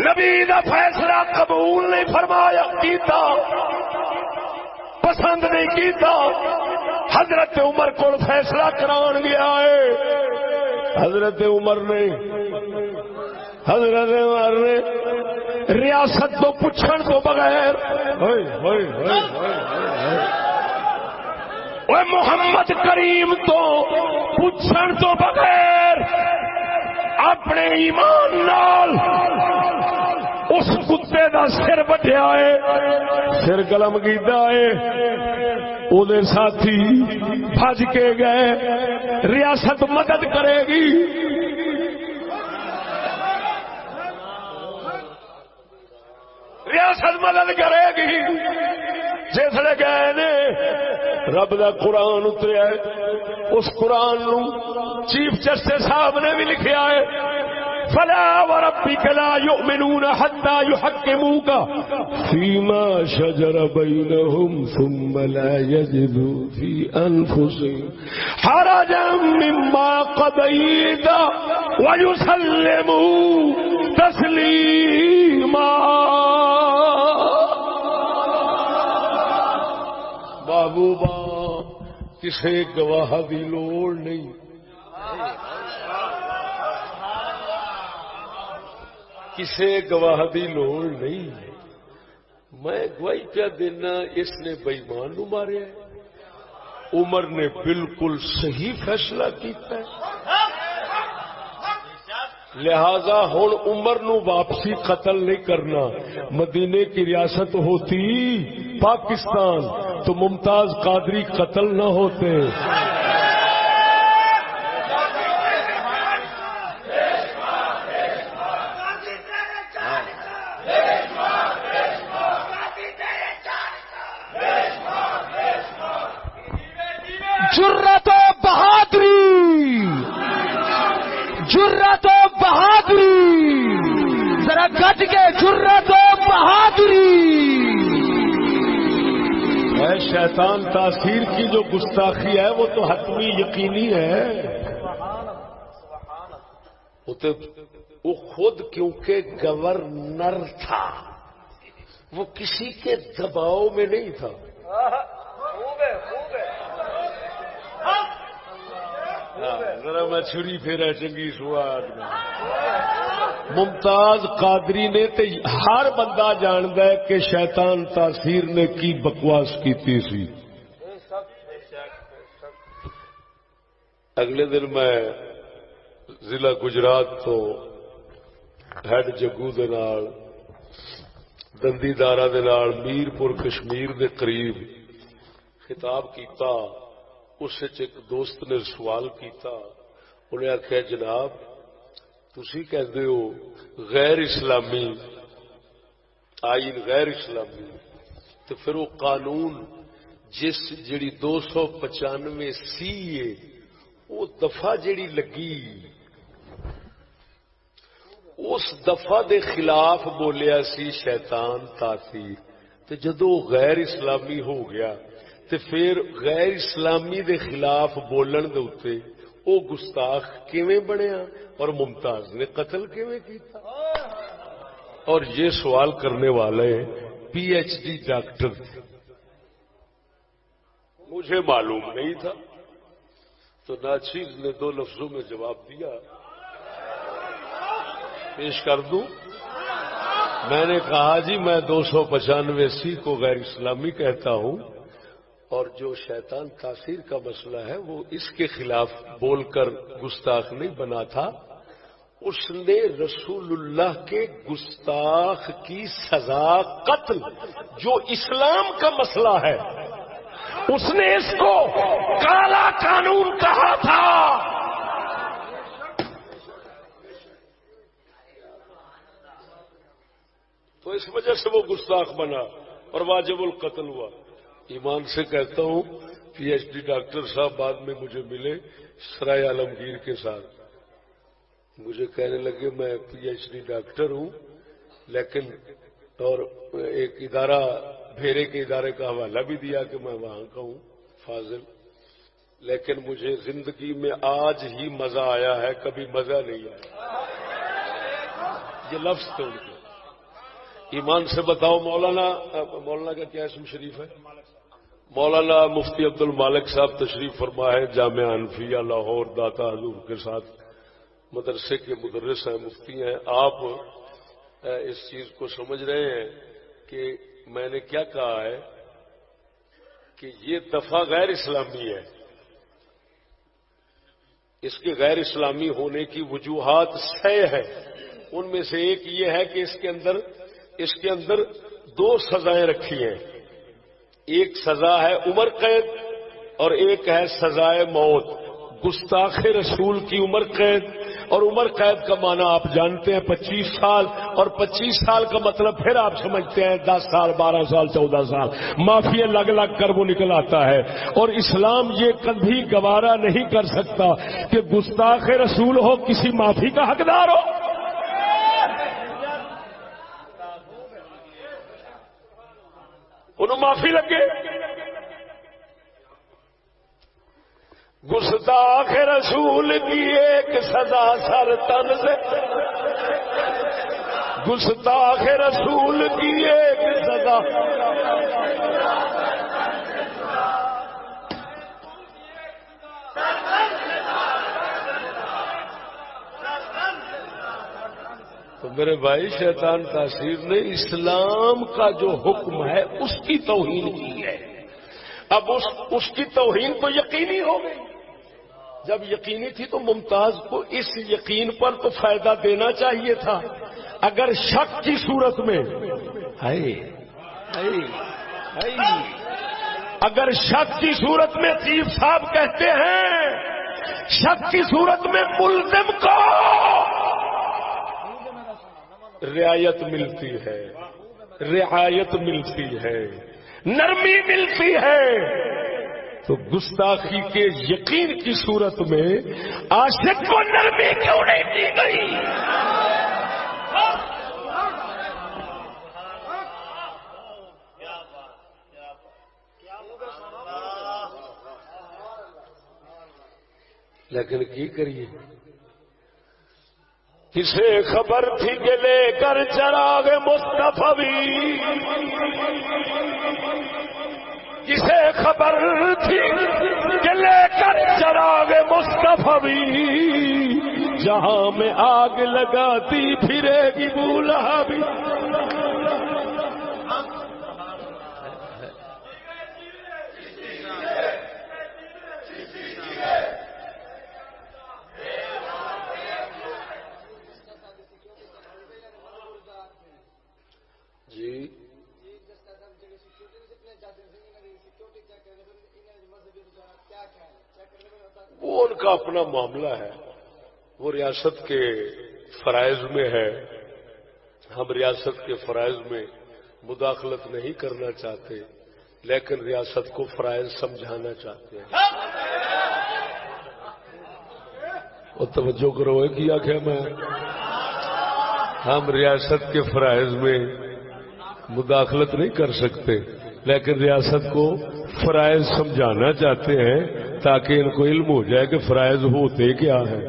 نبی دا فیصلہ قبول نہیں فرمایا کیتا، پسند نہیں کیتا، حضرت عمر کو فیصلہ کران گیا ہے، حضرت عمر نے ریاست تو پوچھن تو بغیر محمد کریم تو پوچھن تو بغیر اپنے ایمان نال اس کتے دا سر وڈیا ہے، سر قلم کیتا ہے، او دے ساتھی بھج کے گئے، ریاست مدد کرے گی، ریاست مدد کرے گی، جسے گئے نے رب دا قرآن اتریا ہے، اس قرآن نو چیف جسٹس صاحب نے بھی لکھیا ہے، فلا وربك لا يؤمنون حتى يحكموك فيما شجر بينهم ثم لا يجدوا في أنفسهم حرجا مما قضيت ويسلموا تسليما. محبوبہ کسی گواہ کی لوڑ نہیں، کسی گواہ کی لوڑ نہیں، میں گواہی پہ دینا اس نے بے ایمان نو ماریا ہے، عمر نے بالکل صحیح فیصلہ کیتا ہے، لہذا ہن عمر نو واپسی قتل نہیں کرنا. مدینے کی ریاست ہوتی پاکستان تو ممتاز قادری قتل نہ ہوتے. جرت و بہادری، جرت و بہادری، ذرا گج کے جرت و بہادری. ہے شیطان تاثیر کی جو گستاخی ہے وہ تو حتمی یقینی ہے. وہ خود کیونکہ گورنر تھا، وہ کسی کے دباؤ میں نہیں تھا. ذرا میں چھری پھیرا چنگی سواد ممتاز قادری نے تے ہر بندہ جاندا ہے کہ شیطان تاثیر نے کی بکواس کیتی سی. اگلے دن میں ضلع گجرات تو ہیڈ جگو دے نال دندی دارا دے نال میرپور کشمیر دے قریب خطاب کیتا. اس ایک دوست نے سوال کیتا، انہیں آخیا جناب تسی کہتے ہو غیر اسلامی آئین غیر اسلامی، تو پھر وہ قانون جس جڑی 295 سی ہے وہ دفعہ جڑی لگی اس دفعہ دے خلاف بولیا سی شیطان تاثیر، تو جدو غیر اسلامی ہو گیا تے پھر غیر اسلامی دے خلاف بولن دے اوتے او گستاخ کیویں بنیا اور ممتاز نے قتل کیویں کیتا. اور یہ سوال کرنے والے پی ایچ ڈی ڈاکٹر تھے، مجھے معلوم نہیں تھا. تو ناچیز نے 2 لفظوں میں جواب دیا، پیش کر دوں. میں نے کہا جی میں 295 سی کو غیر اسلامی کہتا ہوں، اور جو شیطان تاثیر کا مسئلہ ہے وہ اس کے خلاف بول کر گستاخ نہیں بنا تھا، اس نے رسول اللہ کے گستاخ کی سزا قتل جو اسلام کا مسئلہ ہے اس نے اس کو کالا قانون کہا تھا. تو اس وجہ سے وہ گستاخ بنا اور واجب القتل ہوا. ایمان سے کہتا ہوں پی ایچ ڈی ڈاکٹر صاحب بعد میں مجھے ملے سرائے عالمگیر کے ساتھ، مجھے کہنے لگے میں پی ایچ ڈی ڈاکٹر ہوں لیکن، اور ایک ادارہ بھیرے کے ادارے کا حوالہ بھی دیا کہ میں وہاں کا ہوں فاضل، لیکن مجھے زندگی میں آج ہی مزہ آیا ہے، کبھی مزہ نہیں آیا. یہ لفظ تھے ان کے. ایمان سے بتاؤ مولانا کا کیا اسم شریف ہے؟ مولانا مفتی عبد المالک صاحب تشریف فرما ہے، جامعہ حنفیہ لاہور داتا حضور کے ساتھ مدرسے کے مدرس ہیں، مفتی ہیں. آپ اس چیز کو سمجھ رہے ہیں کہ میں نے کیا کہا ہے کہ یہ دفعہ غیر اسلامی ہے. اس کے غیر اسلامی ہونے کی وجوہات 6 ہے. ان میں سے ایک یہ ہے کہ اس کے اندر 2 سزائیں رکھی ہیں. ایک سزا ہے عمر قید اور ایک ہے سزائے موت. گستاخ رسول کی عمر قید، اور عمر قید کا معنی آپ جانتے ہیں 25 سال، اور 25 سال کا مطلب پھر آپ سمجھتے ہیں 10 سال 12 سال 14 سال معافی لگ لگ کر وہ نکل آتا ہے. اور اسلام یہ کبھی گوارا نہیں کر سکتا کہ گستاخ رسول ہو کسی معافی کا حقدار ہو. انہوں معافی لگے. گستاخ رسول کی ایک سزا سر تن سے، گستاخ رسول کی ایک سزا تو میرے بھائی شیطان تاثیر نے اسلام کا جو حکم ہے اس کی توہین کی ہے. اب اس کی توہین تو یقینی ہو گئی. جب یقینی تھی تو ممتاز کو اس یقین پر تو فائدہ دینا چاہیے تھا. اگر شک کی صورت میں اگر شک کی صورت میں چیف صاحب کہتے ہیں شک کی صورت میں ملزم کو رعایت ملتی ہے، رعایت ملتی ہے، نرمی ملتی ہے، تو گستاخی کے یقین کی صورت میں عاشق کو نرمی کیوں نہیں دی گئی؟ لیکن کی کریے؟ کسے خبر تھی کہ لے کر چراغ مصطفی، کسے خبر تھی کہ لے کر چراغ مصطفی جہاں میں آگ لگاتی پھرے گی بولہا بھی. وہ ان کا اپنا معاملہ ہے، وہ ریاست کے فرائض میں ہے. ہم ریاست کے فرائض میں مداخلت نہیں کرنا چاہتے، لیکن ریاست کو فرائض سمجھانا چاہتے ہیں. اور توجہ کرو کیا کہ میں ہم ریاست کے فرائض میں مداخلت نہیں کر سکتے، لیکن ریاست کو فرائض سمجھانا چاہتے ہیں تاکہ ان کو علم ہو جائے کہ فرائض ہوتے کیا ہے.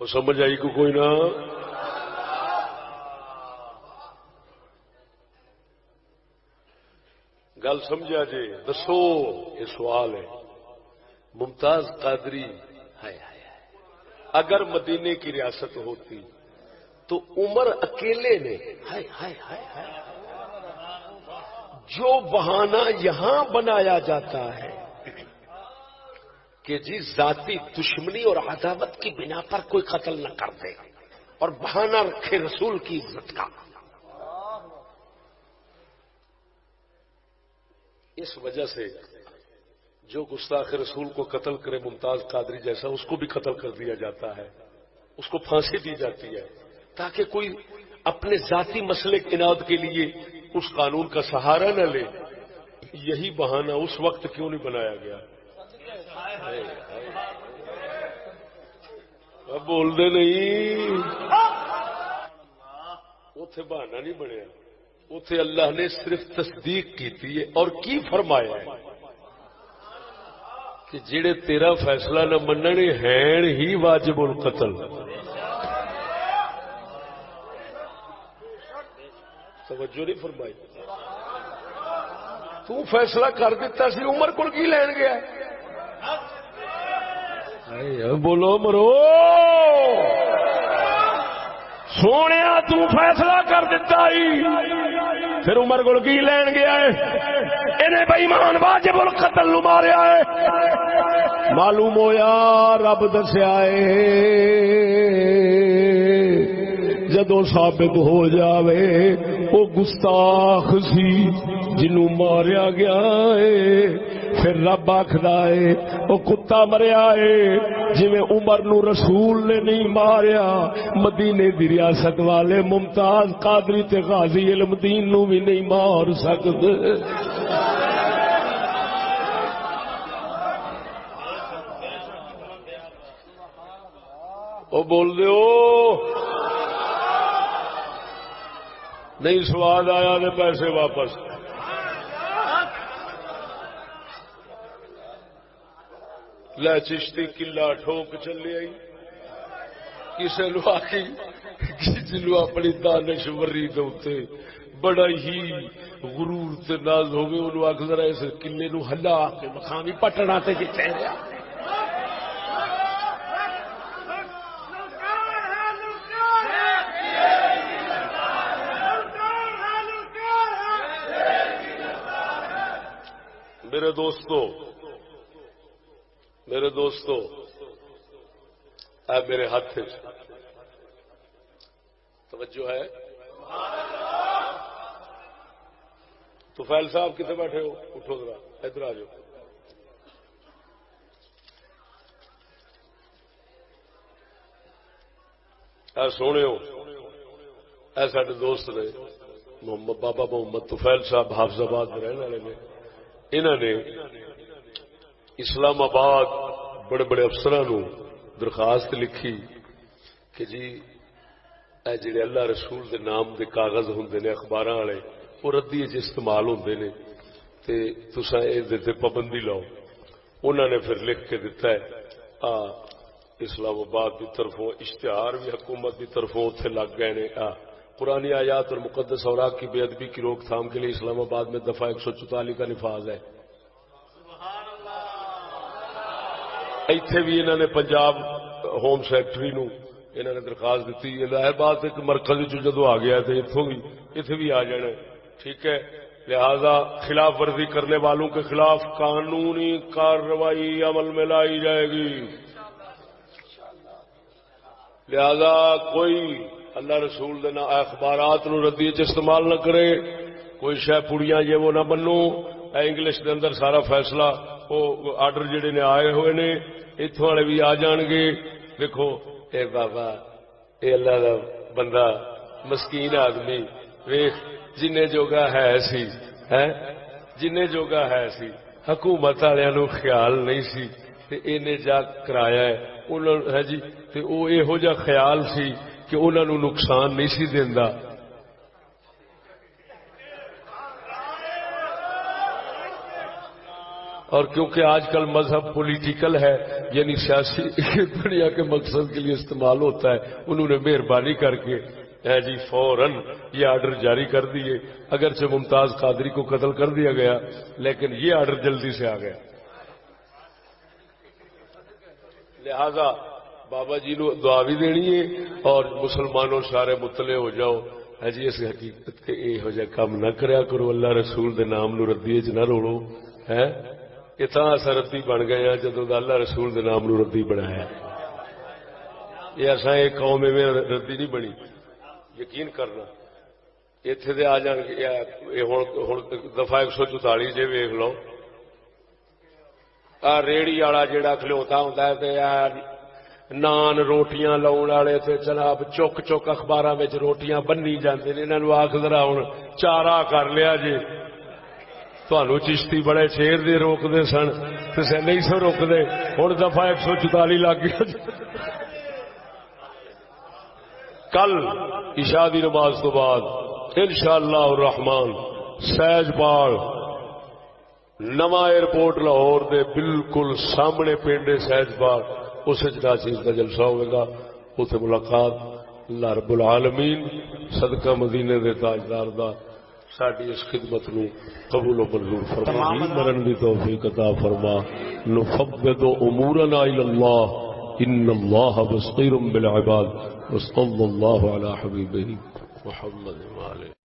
وہ سمجھ آئی کو کوئی نہ؟ گل سمجھا جی؟ دسو، یہ سوال ہے. ممتاز قادری اگر مدینے کی ریاست ہوتی تو عمر اکیلے نے جو بہانہ یہاں بنایا جاتا ہے کہ جی ذاتی دشمنی اور عداوت کی بنا پر کوئی قتل نہ کر دے اور بہانہ رکھے رسول کی عزت کا، اس وجہ سے جو گستاخ رسول کو قتل کرے ممتاز قادری جیسا اس کو بھی قتل کر دیا جاتا ہے، اس کو پھانسی دی جاتی ہے تاکہ کوئی اپنے ذاتی مسئلے اناد کے لیے اس قانون کا سہارا نہ لے. یہی بہانہ اس وقت کیوں نہیں بنایا گیا؟ اب بول دے نہیں، اتے بہانہ نہیں بنیا، اتے اللہ نے صرف تصدیق کی ہے اور کی فرمایا ہے کہ جڑے تیرا فیصلہ نہ مننے ہیں ہی واجب القتل. توجہ نہیں فرمائی. تو فیصلہ کر دیتا سی عمر کو کی لین گیا. بولو مرو سونے تو فیصلہ کر دیتا ہی پھر عمر کو کی لین گیا ہے. انہیں بے ایمان واجب القتل نو ماریا ہے. معلوم ہویا رب دسیا ہے جدو ثابت ہو جاوے وہ گستاخ سی جنوں ماریا گیا ہے. پھر رب آخر ہے وہ کتا مریا ہے جی عمر نو رسول نے نہیں ماریا. مدینے دی ریاست والے ممتاز قادری تے غازی علم دین نو بھی نہیں مار سکتے. وہ بول دے نہیں سواد آیا تو پیسے واپس. لے چشتی کلا ٹھوک چلے آئی کسی نو آخی جنو اپنی دانش وری دے بڑا ہی غرور تے ناز ہوگی انہوں آخ ذرا اس کلے نو ہلا کے مقامی پٹنا تے جتے رہا. میرے دوستو اے میرے ہاتھ توجہ ہے. طفیل صاحب کتنے بیٹھے ہو؟ اٹھو ذرا ادھر آ جاؤ. اے سونے ہو اے سارے دوست نے محمد بابا محمد طفیل صاحب حافظ آباد میں رہنے والے نے. انہوں نے اسلام آباد بڑے بڑے افسران درخواست لکھی کہ جی اے جڑے اللہ رسول دے نام دے کاغذ ہوندے نے اخباراں والے وہ ردی وچ استعمال ہوندے نے تے تساں اے تے پابندی لاؤ. انہوں نے پھر لکھ کے دتا ہے اسلام آباد کی طرفوں اشتہار بھی حکومت کی طرفوں اتنے لگ گئے نے. قرآن آیات اور مقدس اوراق کی بے ادبی کی روک تھام کے لیے اسلام آباد میں دفعہ 144 کا نفاذ ہے. ایتھے بھی انہوں نے پنجاب ہوم سیکٹری نو انہوں نے درخواست دیتی. ظاہر بات ایک مرکز جدو آ گیا تو اتوں بھی اتنے بھی آ جانا ٹھیک ہے. لہذا خلاف ورزی کرنے والوں کے خلاف قانونی کارروائی عمل میں لائی جائے گی. لہذا کوئی اللہ رسول دینا اخبارات نو ردی استعمال نہ کرے. کوئی شہ پڑیاں یہ وہ نہ بنو. انگلش دے اندر سارا فیصلہ وہ آرڈر جڑے نے آئے ہوئے نے اتوں والے بھی آ جان گے. دیکھو اے بابا اے اللہ دا بندہ مسکین آدمی ویخ جن جوگا ہے سی جن جوگا ہے سی حکومت والوں خیال نہیں سی تے اینے جا کرایا ہے انہوں ہے جی تے او یہو جا خیال سی کہ انہوں نے نقصان نہیں سی دیندا. اور کیونکہ آج کل مذہب پولیٹیکل ہے یعنی سیاسی دنیا کے مقصد کے لیے استعمال ہوتا ہے انہوں نے مہربانی کر کے جی فوراً یہ آرڈر جاری کر دیے. اگرچہ ممتاز قادری کو قتل کر دیا گیا لیکن یہ آرڈر جلدی سے آ گیا. لہذا بابا جی نو دعا بھی دینی ہے اور مسلمانوں سارے مطلع ہو جاؤ جی اس حقیقت کے یہو جہ کام نہ کریا کرو. اللہ رسول دے نام نو ردی چ نہ روڑو. ہے اتنا اصا ردی بن گئے ہیں جدو اللہ رسول دے نام نو ردی بنایا. یہ اصا یہ قوم میں ردی نہیں بنی. یقین کرنا اتنے دے آ جان دفعہ 144 جی ویخ لو ریڑی والا جڑا کھلوتا ہوتا ہے یار نان روٹیاں لاؤن والے تے جناب چک چک اخباراں وچ روٹیاں بنی جاندے نے. انہاں نو آکھ ذرا ہن چارہ کر لیا جی. تھانوں چشتی بڑے شیر دے روک دے سن تے نہیں سو روک دے. ہن دفعہ 144 لگ گیا. کل عشاء دی نماز تو بعد انشاءاللہ الرحمن سیج پال نواں ایئرپورٹ لاہور دے بالکل سامنے پنڈ سیج پال اس چیز کا جلسہ ہوئے گا. اتنے ملاقات اللہ رب العالمین صدقہ مدینے دے تاجدار دا ساری اس خدمت نو قبول و منظور فرما، مرن دی توفیق عطا فرما. نفوض امورنا الى اللہ ان اللہ بصیر بالعباد. وصلی اللہ علی حبیبہ محمد وعلیہ